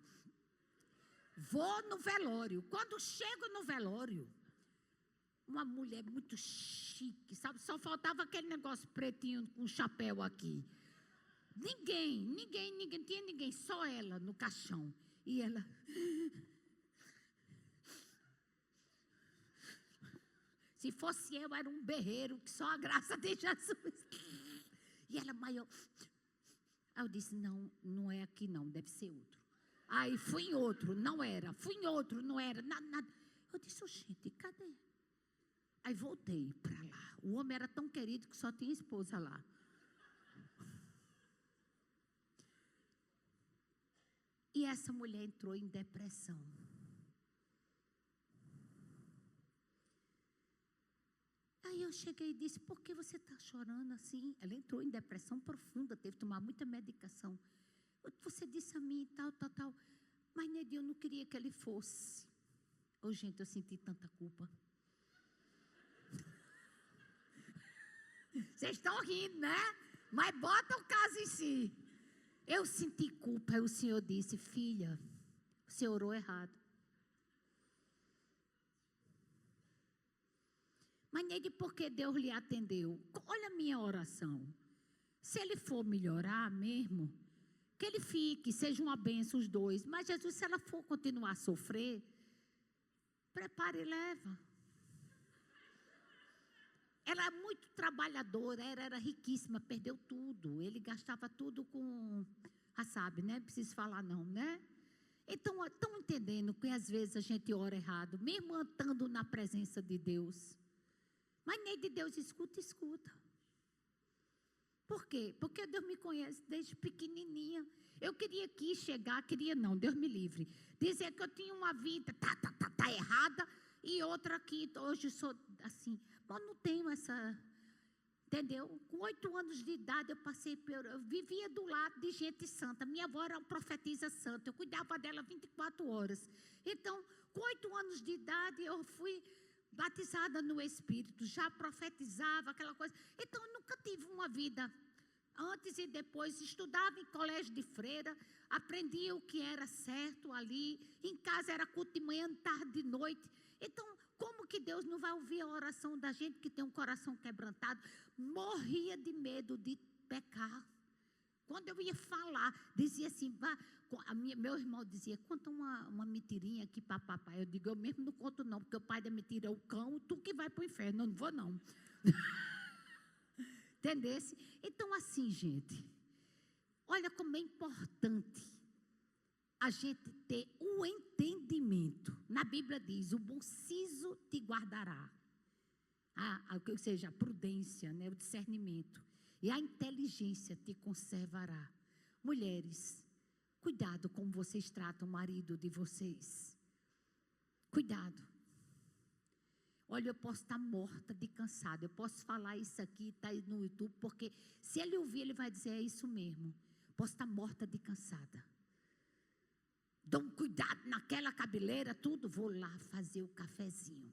Vou no velório. Quando chego no velório, uma mulher muito chique, sabe? Só faltava aquele negócio pretinho com chapéu aqui. Ninguém, tinha ninguém, só ela no caixão. E ela... Se fosse eu, era um berreiro, que só a graça de Jesus. E ela maior. Aí eu disse: não é aqui não, deve ser outro. Aí fui em outro, não era. Fui em outro, não era. Nada. Eu disse: gente, cadê? Aí voltei para lá. O homem era tão querido que só tinha esposa lá. E essa mulher entrou em depressão. Aí eu cheguei e disse, por que você está chorando assim? Ela entrou em depressão profunda, teve que tomar muita medicação. Você disse a mim, tal. Mas, Neide, eu não queria que ele fosse. Oh, gente, eu senti tanta culpa. Vocês estão rindo, né? Mas bota o caso em si. Eu senti culpa. Aí o Senhor disse, filha, você orou errado. Mas, Neide, por que Deus lhe atendeu? Olha a minha oração. Se ele for melhorar mesmo, que ele fique, seja uma bênção os dois. Mas, Jesus, se ela for continuar a sofrer, prepara e leva. Ela é muito trabalhadora, era riquíssima, perdeu tudo. Ele gastava tudo com, sabe, né? Não preciso falar não, né? Então, estão entendendo que às vezes a gente ora errado, mesmo estando na presença de Deus. Mas nem de Deus escuta. Por quê? Porque Deus me conhece desde pequenininha. Eu queria aqui chegar, não, Deus me livre. Dizer que eu tinha uma vida, tá errada, e outra aqui, hoje sou assim. Mas não tenho essa, entendeu? Com 8 anos de idade eu vivia do lado de gente santa. Minha avó era uma profetisa santa, eu cuidava dela 24 horas. Então, com 8 anos de idade eu fui batizada no Espírito, já profetizava aquela coisa. Então, eu nunca tive uma vida antes e depois. Estudava em colégio de freira, aprendia o que era certo ali. Em casa era culto de manhã, tarde, de noite. Então, como que Deus não vai ouvir a oração da gente que tem um coração quebrantado? Morria de medo de pecar. Quando eu ia falar, dizia assim, meu irmão dizia, conta uma mentirinha aqui para papai. Eu digo, eu mesmo não conto não, porque o pai da mentira é o cão, tu que vai para o inferno, eu não vou não. Entendesse? Então assim, gente, olha como é importante a gente ter o entendimento. Na Bíblia diz, o bom siso te guardará. Ou seja, a prudência, né, o discernimento. E a inteligência te conservará. Mulheres, cuidado como vocês tratam o marido de vocês. Cuidado. Olha, eu posso estar morta de cansada. Eu posso falar isso aqui, está aí no YouTube, porque se ele ouvir, ele vai dizer, é isso mesmo. Posso estar morta de cansada. Dá um cuidado naquela cabeleira, tudo. Vou lá fazer o cafezinho,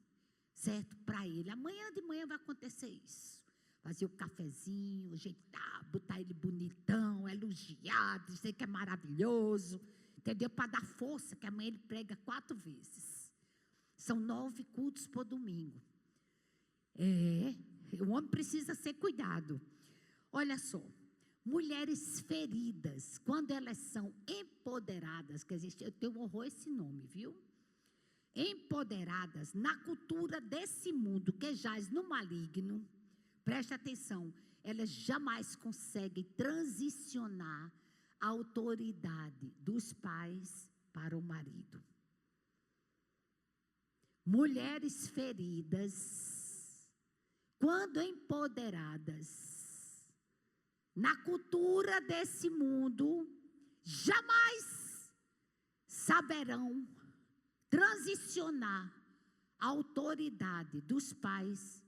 certo? Para ele. Amanhã de manhã vai acontecer isso. Fazer o cafezinho, ajeitar, botar ele bonitão, elogiar, dizer que é maravilhoso, entendeu? Para dar força, que amanhã ele prega 4 vezes. São 9 cultos por domingo. O homem precisa ser cuidado. Olha só, mulheres feridas, quando elas são empoderadas, que existe, eu tenho horror a esse nome, viu? Empoderadas na cultura desse mundo que jaz no maligno. Preste atenção, elas jamais conseguem transicionar a autoridade dos pais para o marido. Mulheres feridas, quando empoderadas, na cultura desse mundo, jamais saberão transicionar a autoridade dos pais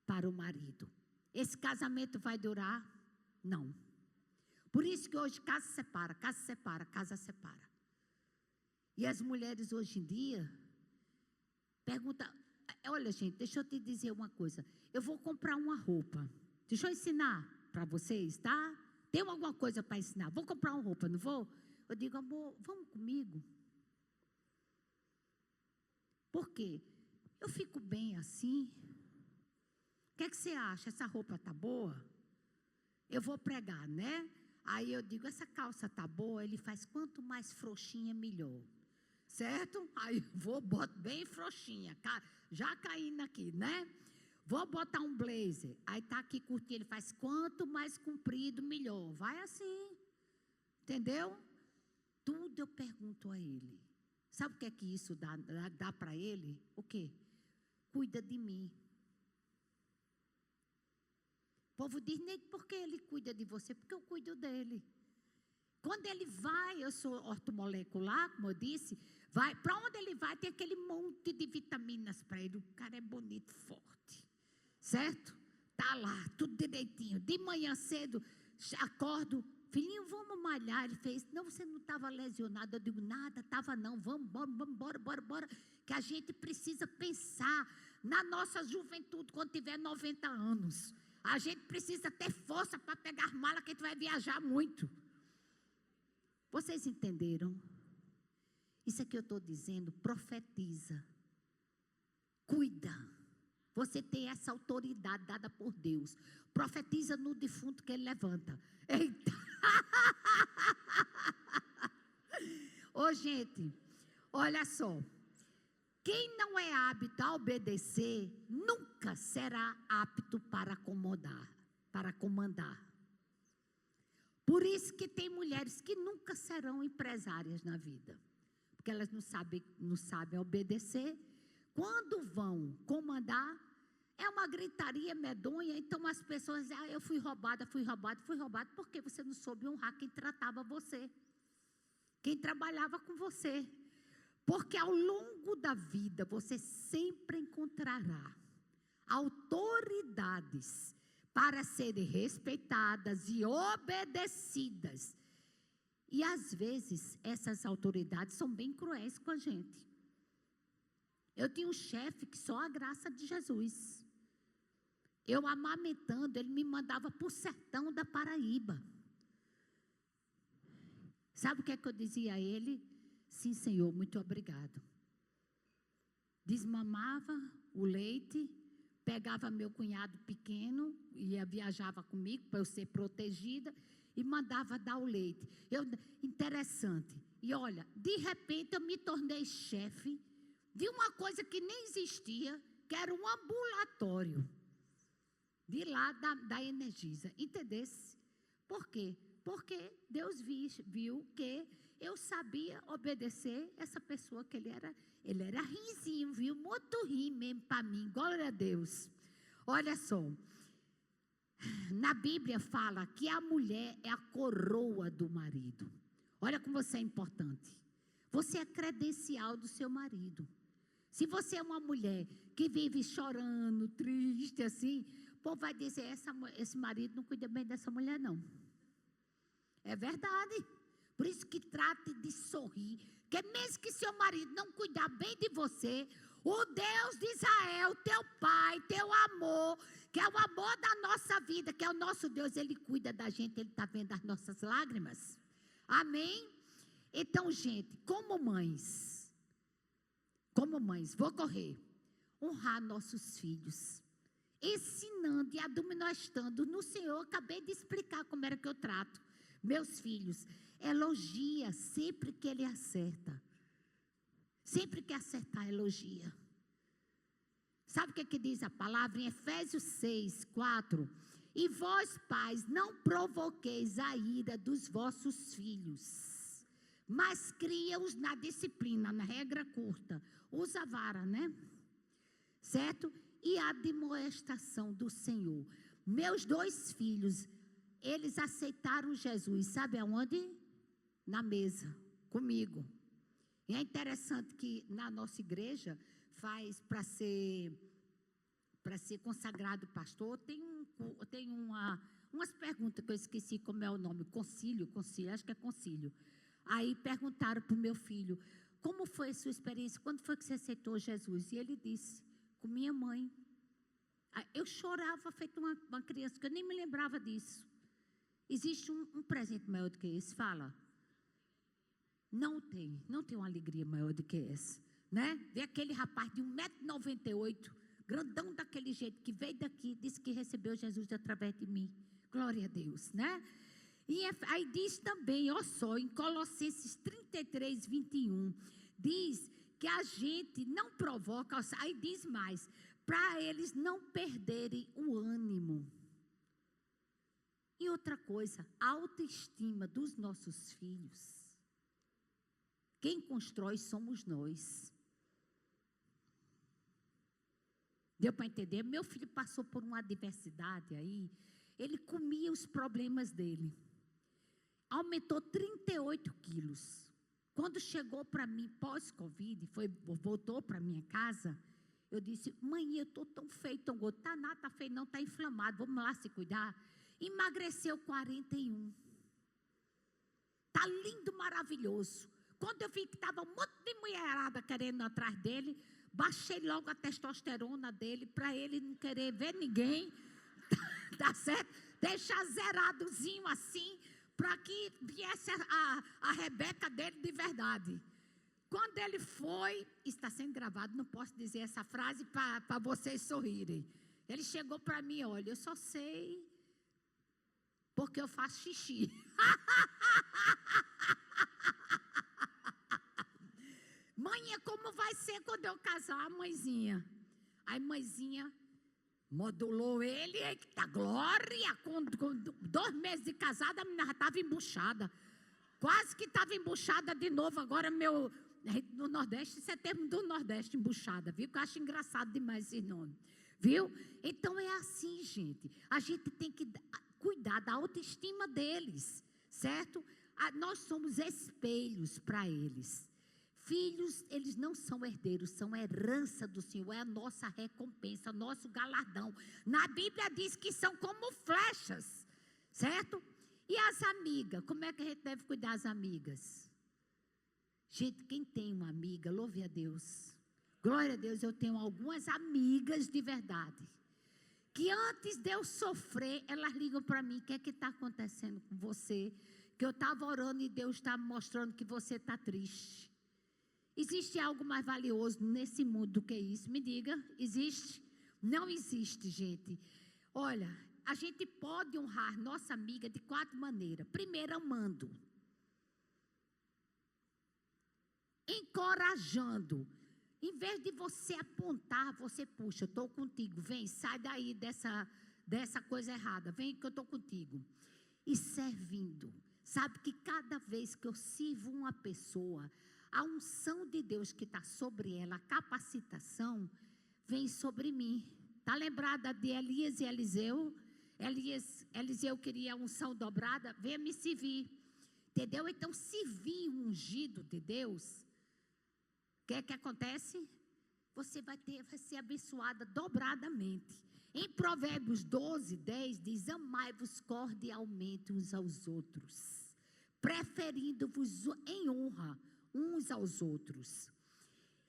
para o marido. Esse casamento vai durar? Não. Por isso que hoje casa separa, casa separa, casa separa. E as mulheres hoje em dia perguntam, olha gente, deixa eu te dizer uma coisa, eu vou comprar uma roupa, deixa eu ensinar para vocês, tá? Tem alguma coisa para ensinar, vou comprar uma roupa, não vou? Eu digo, amor, vamos comigo. Por quê? Eu fico bem assim. O que é que você acha? Essa roupa está boa? Eu vou pregar, né? Aí eu digo, essa calça está boa? Ele faz, quanto mais frouxinha, melhor. Certo? Aí eu vou, boto bem frouxinha, já caindo aqui, né? Vou botar um blazer. Aí está aqui curtinho, ele faz, quanto mais comprido, melhor. Vai assim. Entendeu? Tudo eu pergunto a ele. Sabe o que é que isso dá para ele? O quê? Cuida de mim. O povo diz, nem porque ele cuida de você, porque eu cuido dele. Quando ele vai, eu sou ortomolecular, como eu disse, vai, para onde ele vai, tem aquele monte de vitaminas para ele. O cara é bonito, forte. certo? Tá lá, tudo direitinho. De manhã cedo, acordo, filhinho, vamos malhar. Ele fez, não, você não estava lesionado. Eu digo, nada, estava não, vamos embora. Que a gente precisa pensar na nossa juventude quando tiver 90 anos. A gente precisa ter força para pegar mala, que a gente vai viajar muito. Vocês entenderam? Isso aqui eu estou dizendo, profetiza. Cuida. Você tem essa autoridade dada por Deus. Profetiza no defunto que ele levanta. Eita! Ô, gente, olha só. Quem não é apto a obedecer, nunca será apto para comandar. Por isso que tem mulheres que nunca serão empresárias na vida. Porque elas não sabem obedecer. Quando vão comandar, é uma gritaria medonha. Então as pessoas dizem, eu fui roubada, porque você não soube honrar quem tratava você, quem trabalhava com você. Porque ao longo da vida você sempre encontrará autoridades para serem respeitadas e obedecidas. E às vezes essas autoridades são bem cruéis com a gente. Eu tinha um chefe que só a graça de Jesus. Eu amamentando, ele me mandava para o sertão da Paraíba. Sabe o que é que eu dizia a ele? Sim, Senhor, muito obrigado. Desmamava o leite, pegava meu cunhado pequeno, viajava comigo para eu ser protegida, e mandava dar o leite. Interessante. E olha, de repente eu me tornei chefe de uma coisa que nem existia, que era um ambulatório de lá da Energisa. Entendesse? Por quê? Porque Deus viu que eu sabia obedecer essa pessoa, que ele era rinzinho, viu? Muito rim mesmo para mim, glória a Deus. Olha só, na Bíblia fala que a mulher é a coroa do marido. Olha como você é importante. Você é credencial do seu marido. Se você é uma mulher que vive chorando, triste assim, o povo vai dizer, esse marido não cuida bem dessa mulher não. É verdade. Por isso que trate de sorrir, que mesmo que seu marido não cuidar bem de você, o Deus de Israel, teu Pai, teu amor, que é o amor da nossa vida, que é o nosso Deus, Ele cuida da gente, Ele está vendo as nossas lágrimas. Amém? Então, gente, como mães, vou correr, honrar nossos filhos, ensinando e admoestando no Senhor. Acabei de explicar como era que eu trato meus filhos. Elogia sempre que ele acerta. Sempre que acertar, elogia. Sabe o que diz a palavra em Efésios 6, 4? E vós, pais, não provoqueis a ira dos vossos filhos, mas cria-os na disciplina, na regra curta. Usa a vara, né? Certo? E a admoestação do Senhor. Meus 2 filhos, eles aceitaram Jesus, sabe aonde? Na mesa, comigo. E é interessante que na nossa igreja, para ser consagrado pastor, tem umas perguntas que eu esqueci como é o nome, concílio, acho que é concílio. Aí perguntaram para o meu filho, como foi a sua experiência, quando foi que você aceitou Jesus? E ele disse, com minha mãe. Eu chorava feito uma criança, que eu nem me lembrava disso. Existe um presente maior do que esse? Fala. Não tem uma alegria maior do que essa, né? Vê aquele rapaz de 1,98 m, grandão daquele jeito, que veio daqui, disse que recebeu Jesus através de mim. Glória a Deus, né? E aí diz também, ó só, em Colossenses 33, 21, diz que a gente não provoca, aí diz mais, para eles não perderem o ânimo. E outra coisa, a autoestima dos nossos filhos, quem constrói somos nós. Deu para entender? Meu filho passou por uma adversidade aí, ele comia os problemas dele. Aumentou 38 quilos. Quando chegou para mim pós-Covid, voltou para minha casa, Eu disse, mãe, eu estou tão feio, tão gordo. Tá nada, tá feio não, tá inflamado, vamos lá se cuidar. Emagreceu 41. Tá lindo, maravilhoso. Quando eu vi que estava um monte de mulherada querendo atrás dele, baixei logo a testosterona dele, para ele não querer ver ninguém, tá certo? Deixar zeradozinho assim, para que viesse a Rebeca dele de verdade. Quando ele foi, está sendo gravado, não posso dizer essa frase para vocês sorrirem. Ele chegou para mim, olha, eu só sei porque eu faço xixi. Mãe, como vai ser quando eu casar, mãezinha? Aí mãezinha modulou ele, eita glória, com 2 meses de casada, a menina já estava embuchada. Quase que estava embuchada de novo, agora no Nordeste, isso é termo do Nordeste, embuchada, viu? Que eu acho engraçado demais esse nome, viu? Então é assim, gente, a gente tem que cuidar da autoestima deles, certo? Nós somos espelhos para eles. Filhos, eles não são herdeiros, são herança do Senhor, é a nossa recompensa, nosso galardão. Na Bíblia diz que são como flechas, certo? E as amigas, como é que a gente deve cuidar das amigas? Gente, quem tem uma amiga, louve a Deus. Glória a Deus, eu tenho algumas amigas de verdade. Que antes de eu sofrer, elas ligam para mim, o que é que está acontecendo com você? Que eu estava orando e Deus está me mostrando que você está triste. Existe algo mais valioso nesse mundo do que isso? Me diga, existe? Não existe, gente. Olha, a gente pode honrar nossa amiga de 4 maneiras. Primeiro, amando. Encorajando. Em vez de você apontar, você puxa, eu estou contigo, vem, sai daí dessa coisa errada, vem que eu estou contigo. E servindo. Sabe que cada vez que eu sirvo uma pessoa, a unção de Deus que está sobre ela, a capacitação, vem sobre mim. Está lembrada de Elias e Eliseu? Eliseu queria a unção dobrada, venha me servir. Entendeu? Então, servir o ungido de Deus, o que acontece? Você vai ser abençoada dobradamente. Em Provérbios 12, 10, diz, amai-vos cordialmente uns aos outros, preferindo-vos em honra uns aos outros.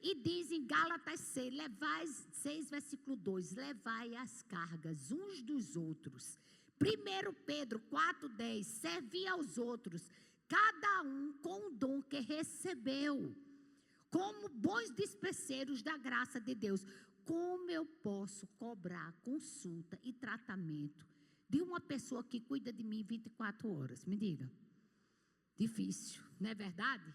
E diz em Gálatas 6, versículo 2, levai as cargas uns dos outros. 1 Pedro 4,10, servi aos outros, cada um com o dom que recebeu, como bons dispenseiros da graça de Deus. Como eu posso cobrar consulta e tratamento de uma pessoa que cuida de mim 24 horas? Me diga. Difícil, não é verdade?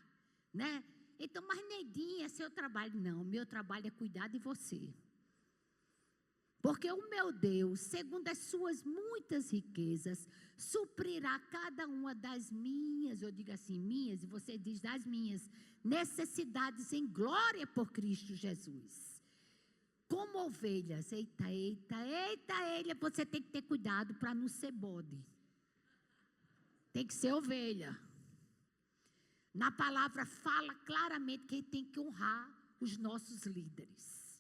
Né? Então, mas Neidinha, é seu trabalho? Não, meu trabalho é cuidar de você. Porque o meu Deus, segundo as suas muitas riquezas, suprirá cada uma das minhas, eu digo assim, minhas, e você diz das minhas, necessidades em glória por Cristo Jesus. Como ovelhas, eita, você tem que ter cuidado para não ser bode. Tem que ser ovelha. Na palavra fala claramente que tem que honrar os nossos líderes.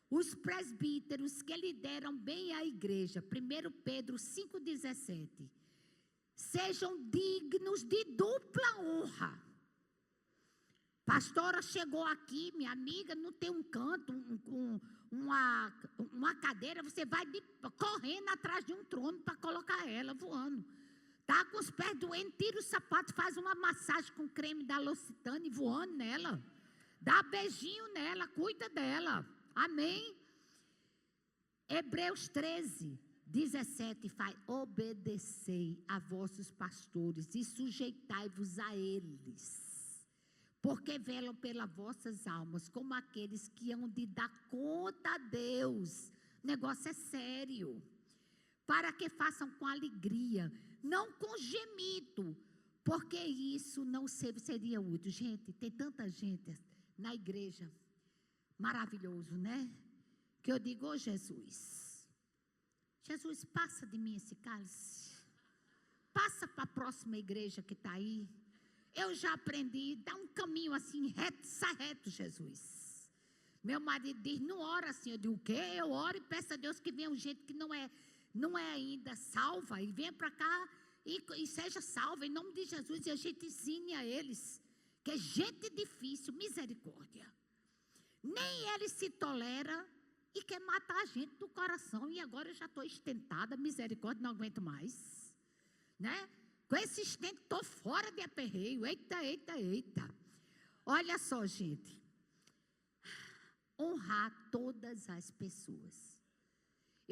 Os presbíteros que lideram bem a igreja, 1 Pedro 5,17, sejam dignos de dupla honra. Pastora chegou aqui, minha amiga, não tem um canto, uma cadeira, você vai correndo atrás de um trono para colocar ela voando. Está com os pés doendo, tira o sapato, faz uma massagem com creme da L'Occitane voando nela. Dá beijinho nela, cuida dela. Amém? Hebreus 13:17 faz, obedecei a vossos pastores e sujeitai-vos a eles, porque velam pelas vossas almas, como aqueles que hão de dar conta a Deus. O negócio é sério. Para que façam com alegria, não com gemido, porque isso não seria útil. Gente, tem tanta gente na igreja, maravilhoso, né? Que eu digo, oh Jesus, passa de mim esse cálice, passa para a próxima igreja que está aí. Eu já aprendi, dá um caminho assim reto, sai reto, Jesus. Meu marido diz, não ora assim. Eu digo, o quê? Eu oro e peço a Deus que venha gente que não é ainda salva e venha para cá e seja salva em nome de Jesus. E a gente ensine a eles que é gente difícil, misericórdia. Nem ele se tolera e quer matar a gente do coração. E agora eu já estou estentada, misericórdia, não aguento mais. Né? Com esse estento, estou fora de aperreio. Eita, eita, eita. Olha só, gente. Honrar todas as pessoas.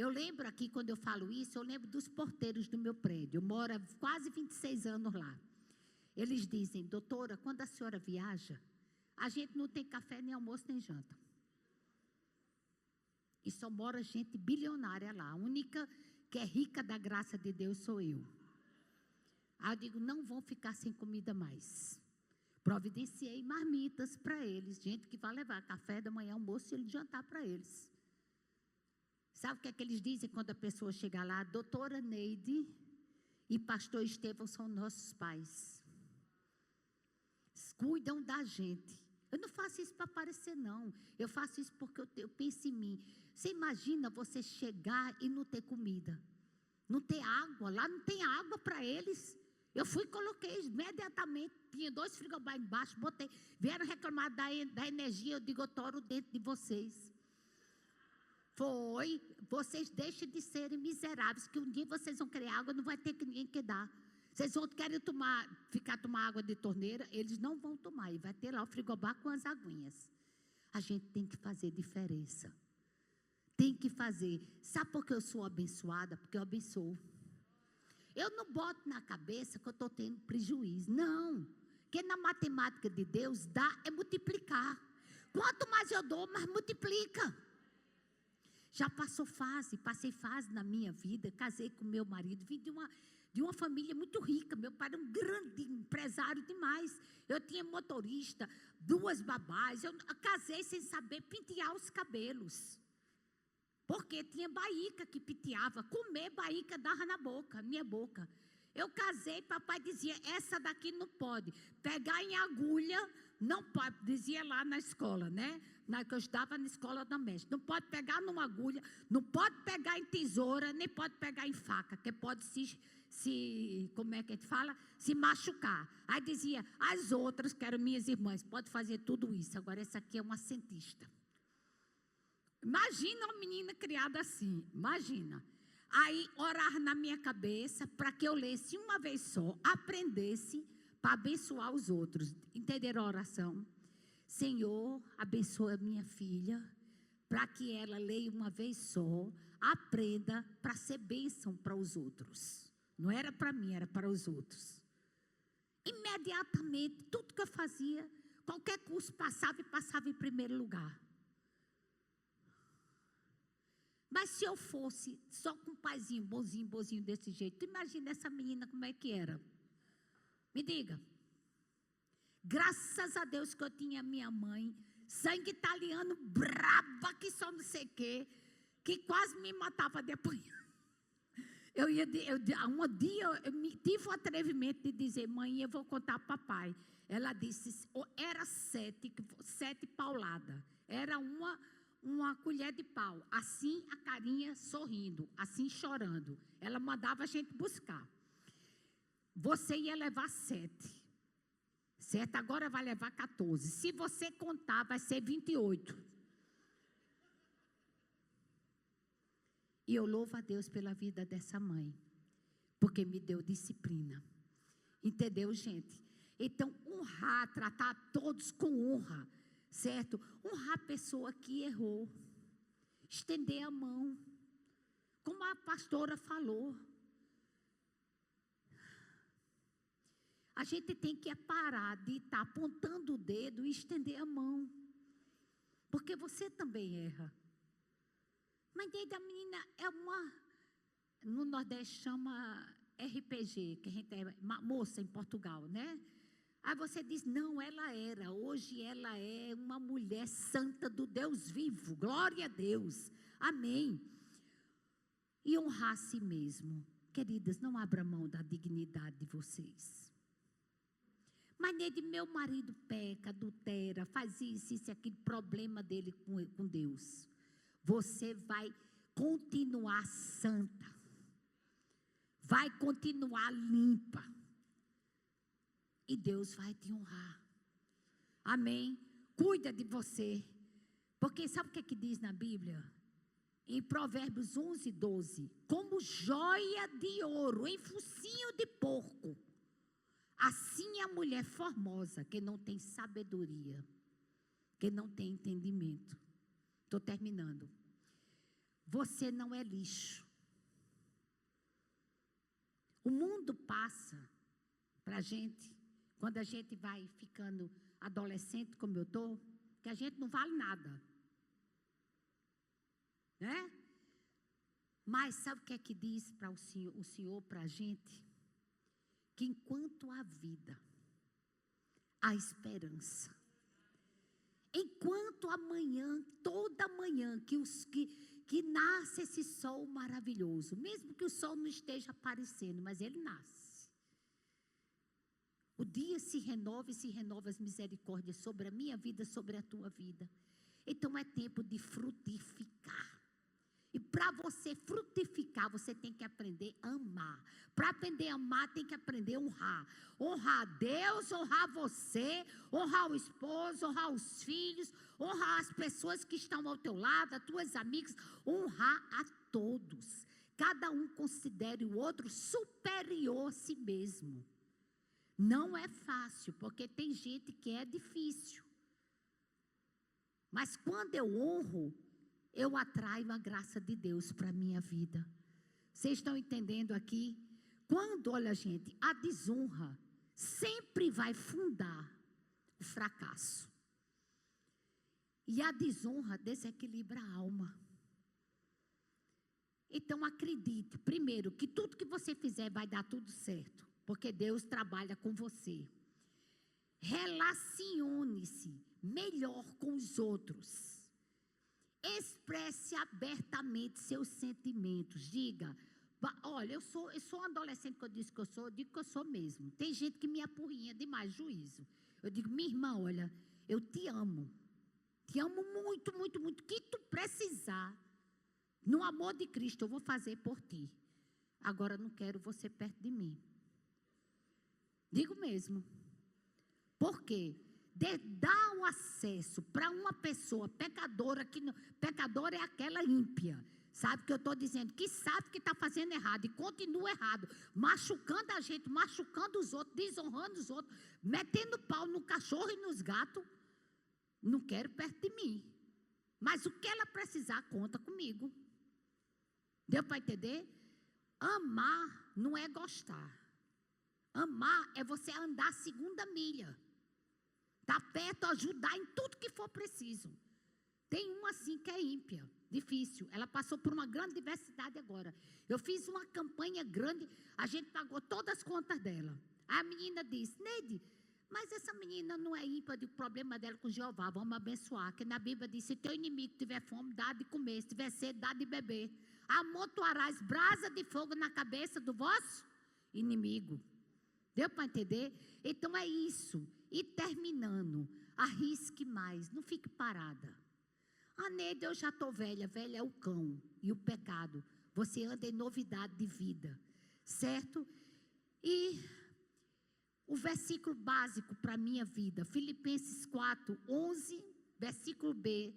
Eu lembro aqui, quando eu falo isso, eu lembro dos porteiros do meu prédio. Eu moro há quase 26 anos lá. Eles dizem, doutora, quando a senhora viaja, a gente não tem café, nem almoço, nem janta. E só mora gente bilionária lá. A única que é rica da graça de Deus sou eu. Aí eu digo, não vão ficar sem comida mais. Providenciei marmitas para eles. Gente que vai levar café da manhã, almoço e jantar para eles. Sabe o que é que eles dizem quando a pessoa chega lá? Doutora Neide e pastor Estevão são nossos pais. Cuidam da gente. Eu não faço isso para aparecer, não. Eu faço isso porque eu penso em mim. Você imagina você chegar e não ter comida. Não ter água. Lá não tem água para eles. Eu fui e coloquei imediatamente. Tinha 2 frigobares embaixo. Botei. Vieram reclamar da energia. Eu digo, eu toro dentro de vocês. Foi. Vocês deixem de serem miseráveis. Que um dia vocês vão querer água. Não vai ter ninguém que dar. Vocês vão querer tomar água de torneira. Eles não vão tomar. E vai ter lá o frigobar com as aguinhas. A gente tem que fazer diferença. Tem que fazer. Sabe por que eu sou abençoada? Porque eu abençoo. Eu não boto na cabeça que eu estou tendo prejuízo. Não. Porque na matemática de Deus, dar é multiplicar. Quanto mais eu dou, mais multiplica. Já passei fase na minha vida. Casei com meu marido. Vim de uma família muito rica. Meu pai era um grande empresário demais. Eu tinha motorista, 2 babás. Eu casei sem saber pentear os cabelos. Porque tinha baíca que penteava. Comer baíca dava na boca, minha boca. Eu casei, papai dizia, essa daqui não pode. Pegar em agulha, não pode. Dizia lá na escola, né? Que eu estava na escola da mestre. Não pode pegar numa agulha, não pode pegar em tesoura, nem pode pegar em faca, que pode como é que a gente fala? Se machucar. Aí dizia, as outras, que eram minhas irmãs, pode fazer tudo isso. Agora essa aqui é uma cientista. Imagina uma menina criada assim, imagina. Aí orar na minha cabeça para que eu lesse uma vez só, aprendesse para abençoar os outros. Entenderam a oração? Senhor, abençoa a minha filha para que ela leia uma vez só, aprenda para ser bênção para os outros. Não era para mim, era para os outros. Imediatamente, tudo que eu fazia, qualquer curso passava em primeiro lugar. Mas se eu fosse só com um paizinho, bonzinho desse jeito, imagina essa menina como é que era. Me diga. Graças a Deus que eu tinha minha mãe, sangue italiano, brava, que só não sei o quê, que quase me matava de apanhar. Um dia eu tive o atrevimento de dizer, mãe, eu vou contar para papai. Ela disse, era 7 pauladas. Era uma colher de pau, assim a carinha sorrindo, assim chorando. Ela mandava a gente buscar. Você ia levar 7. Certo? Agora vai levar 14. Se você contar, vai ser 28. E eu louvo a Deus pela vida dessa mãe, porque me deu disciplina. Entendeu, gente? Então, honrar, tratar todos com honra. Certo? Honrar a pessoa que errou. Estender a mão. Como a pastora falou. A gente tem que parar de estar apontando o dedo e estender a mão. Porque você também erra. Mas desde a menina é no Nordeste chama RPG, que a gente é moça em Portugal, né? Aí você diz, não, hoje ela é uma mulher santa do Deus vivo, glória a Deus, amém. E honrar a si mesmo. Queridas, não abra mão da dignidade de vocês. Mas Neide, meu marido peca, adultera, faz isso e aquele problema dele com Deus. Você vai continuar santa. Vai continuar limpa. E Deus vai te honrar. Amém? Cuida de você. Porque sabe o que é que diz na Bíblia? Em Provérbios 11, 12. Como joia de ouro em focinho de porco. Assim a mulher formosa, que não tem sabedoria, que não tem entendimento. Estou terminando. Você não é lixo. O mundo passa para a gente, quando a gente vai ficando adolescente, como eu estou, que a gente não vale nada. Né? Mas sabe o que é que diz para o Senhor para a gente? Que enquanto há vida, há esperança. Enquanto amanhã, toda manhã, que nasce esse sol maravilhoso, mesmo que o sol não esteja aparecendo, mas ele nasce. O dia se renova as misericórdias sobre a minha vida, sobre a tua vida. Então é tempo de frutificar. E para você frutificar, você tem que aprender a amar. Para aprender a amar, tem que aprender a honrar. Honrar a Deus, honrar você, honrar o esposo, honrar os filhos, honrar as pessoas que estão ao teu lado, as tuas amigas, honrar a todos. Cada um considere o outro superior a si mesmo. Não é fácil, porque tem gente que é difícil. Mas quando eu honro, eu atraio a graça de Deus para a minha vida. Vocês estão entendendo aqui? Quando, olha gente, a desonra sempre vai fundar o fracasso. E a desonra desequilibra a alma. Então acredite, primeiro, que tudo que você fizer vai dar tudo certo. Porque Deus trabalha com você. Relacione-se melhor com os outros. Expresse abertamente seus sentimentos. Diga, olha, eu sou um adolescente que eu disse que eu sou, eu digo que eu sou mesmo. Tem gente que me apurrinha demais, juízo. Eu digo, minha irmã, olha, eu te amo. Te amo muito, muito, muito. O que tu precisar, no amor de Cristo, eu vou fazer por ti. Agora não quero você perto de mim. Digo mesmo. Por quê? Dá o acesso para uma pessoa pecadora, pecadora é aquela ímpia, sabe que eu estou dizendo, que sabe que está fazendo errado e continua errado, machucando a gente, machucando os outros, desonrando os outros, metendo pau no cachorro e nos gatos. Não quero perto de mim, mas o que ela precisar, conta comigo. Deu para entender? Amar não é gostar. Amar é você andar a segunda milha. Está perto, ajudar em tudo que for preciso. Tem uma assim que é ímpia, difícil. Ela passou por uma grande diversidade agora. Eu fiz uma campanha grande, a gente pagou todas as contas dela. A menina disse, Neide, mas essa menina não é ímpia, o problema dela com Jeová, vamos abençoar. Que na Bíblia diz, se teu inimigo tiver fome, dá de comer, se tiver sede, dá de beber. Amontoarás brasa de fogo na cabeça do vosso inimigo. Deu para entender? Então é isso. E terminando, arrisque mais, não fique parada. Neide, eu já estou velha, velha é o cão e o pecado. Você anda em novidade de vida, certo? E o versículo básico para a minha vida, Filipenses 4, 11, versículo B,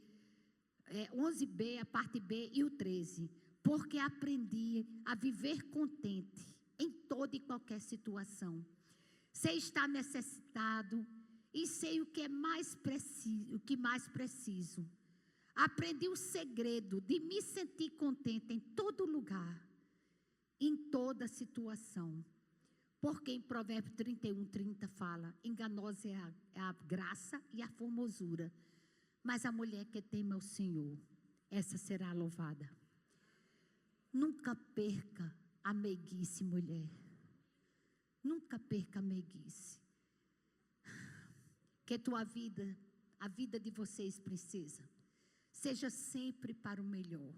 11b, a parte B e o 13. Porque aprendi a viver contente em toda e qualquer situação. Sei estar necessitado e sei o que mais preciso. Aprendi o segredo de me sentir contente em todo lugar, em toda situação. Porque em Provérbios 31, 30 fala, enganosa é a graça e a formosura, mas a mulher que teme ao Senhor, essa será louvada. Nunca perca a meiguice, mulher. Nunca perca a meiguice. Que a vida de vocês, princesa, seja sempre para o melhor.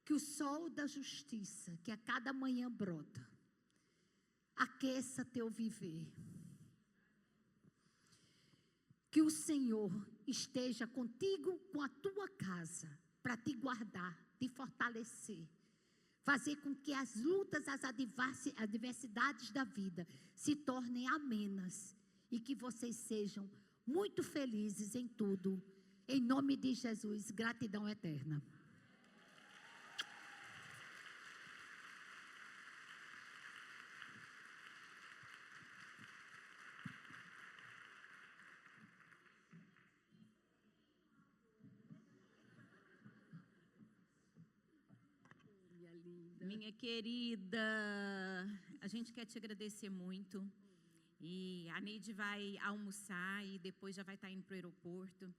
Que o sol da justiça, que a cada manhã brota, aqueça teu viver. Que o Senhor esteja contigo, com a tua casa, para te guardar, te fortalecer, fazer com que as lutas, as adversidades da vida se tornem amenas e que vocês sejam muito felizes em tudo. Em nome de Jesus, gratidão eterna. Minha querida, a gente quer te agradecer muito. E a Neide vai almoçar e depois já vai estar indo para o aeroporto.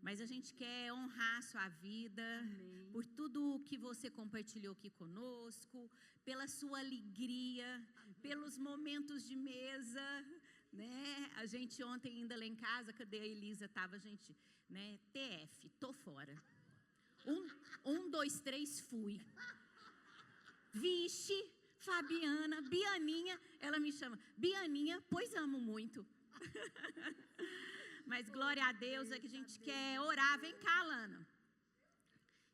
Mas a gente quer honrar a sua vida. Amém. Por tudo que você compartilhou aqui conosco, pela sua alegria, amém, pelos momentos de mesa, né? A gente ontem ainda lá em casa, cadê a Elisa? Estava a gente, né? TF, tô fora. 1, 2, 3, fui. Vixe, Fabiana, Bianinha, ela me chama, Bianinha, pois amo muito. Mas glória a Deus, é que a gente quer orar. Vem cá, Lana.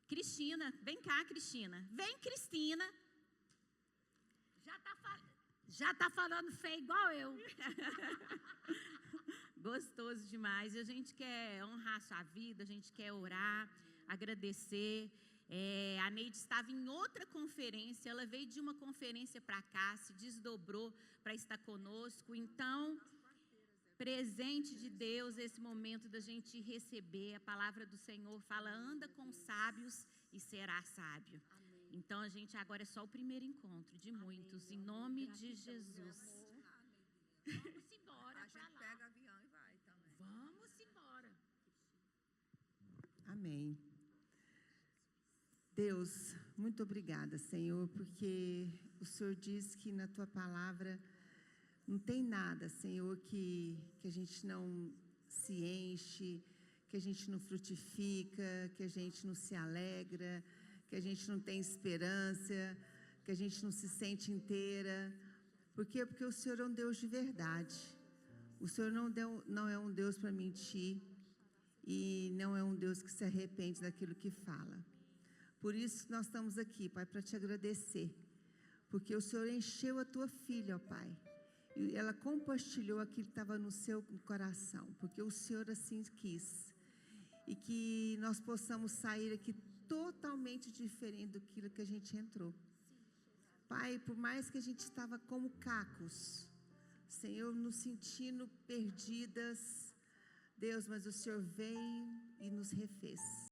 Cristina, vem cá, Cristina. Vem, Cristina. Já tá falando feio igual eu. Gostoso demais. E a gente quer honrar a sua vida, a gente quer orar, agradecer. A Neide estava em outra conferência, ela veio de uma conferência para cá, se desdobrou para estar conosco. Então, presente de Deus, esse momento da gente receber a palavra do Senhor, fala, anda com sábios e será sábio. Amém. Então, a gente agora é só o primeiro encontro de muitos, amém, em nome de Jesus. Vamos embora para lá. A gente pega avião e vai também. Vamos embora. Amém. Deus, muito obrigada, Senhor, porque o Senhor diz que na Tua palavra não tem nada, Senhor, que a gente não se enche, que a gente não frutifica, que a gente não se alegra, que a gente não tem esperança, que a gente não se sente inteira. Por quê? Porque o Senhor é um Deus de verdade. O Senhor não é um Deus para mentir e não é um Deus que se arrepende daquilo que fala. Por isso nós estamos aqui, Pai, para te agradecer, porque o Senhor encheu a tua filha, ó Pai, e ela compartilhou aquilo que estava no seu coração, porque o Senhor assim quis, e que nós possamos sair aqui totalmente diferente daquilo que a gente entrou. Pai, por mais que a gente estava como cacos, Senhor, nos sentindo perdidas, Deus, mas o Senhor veio e nos refez.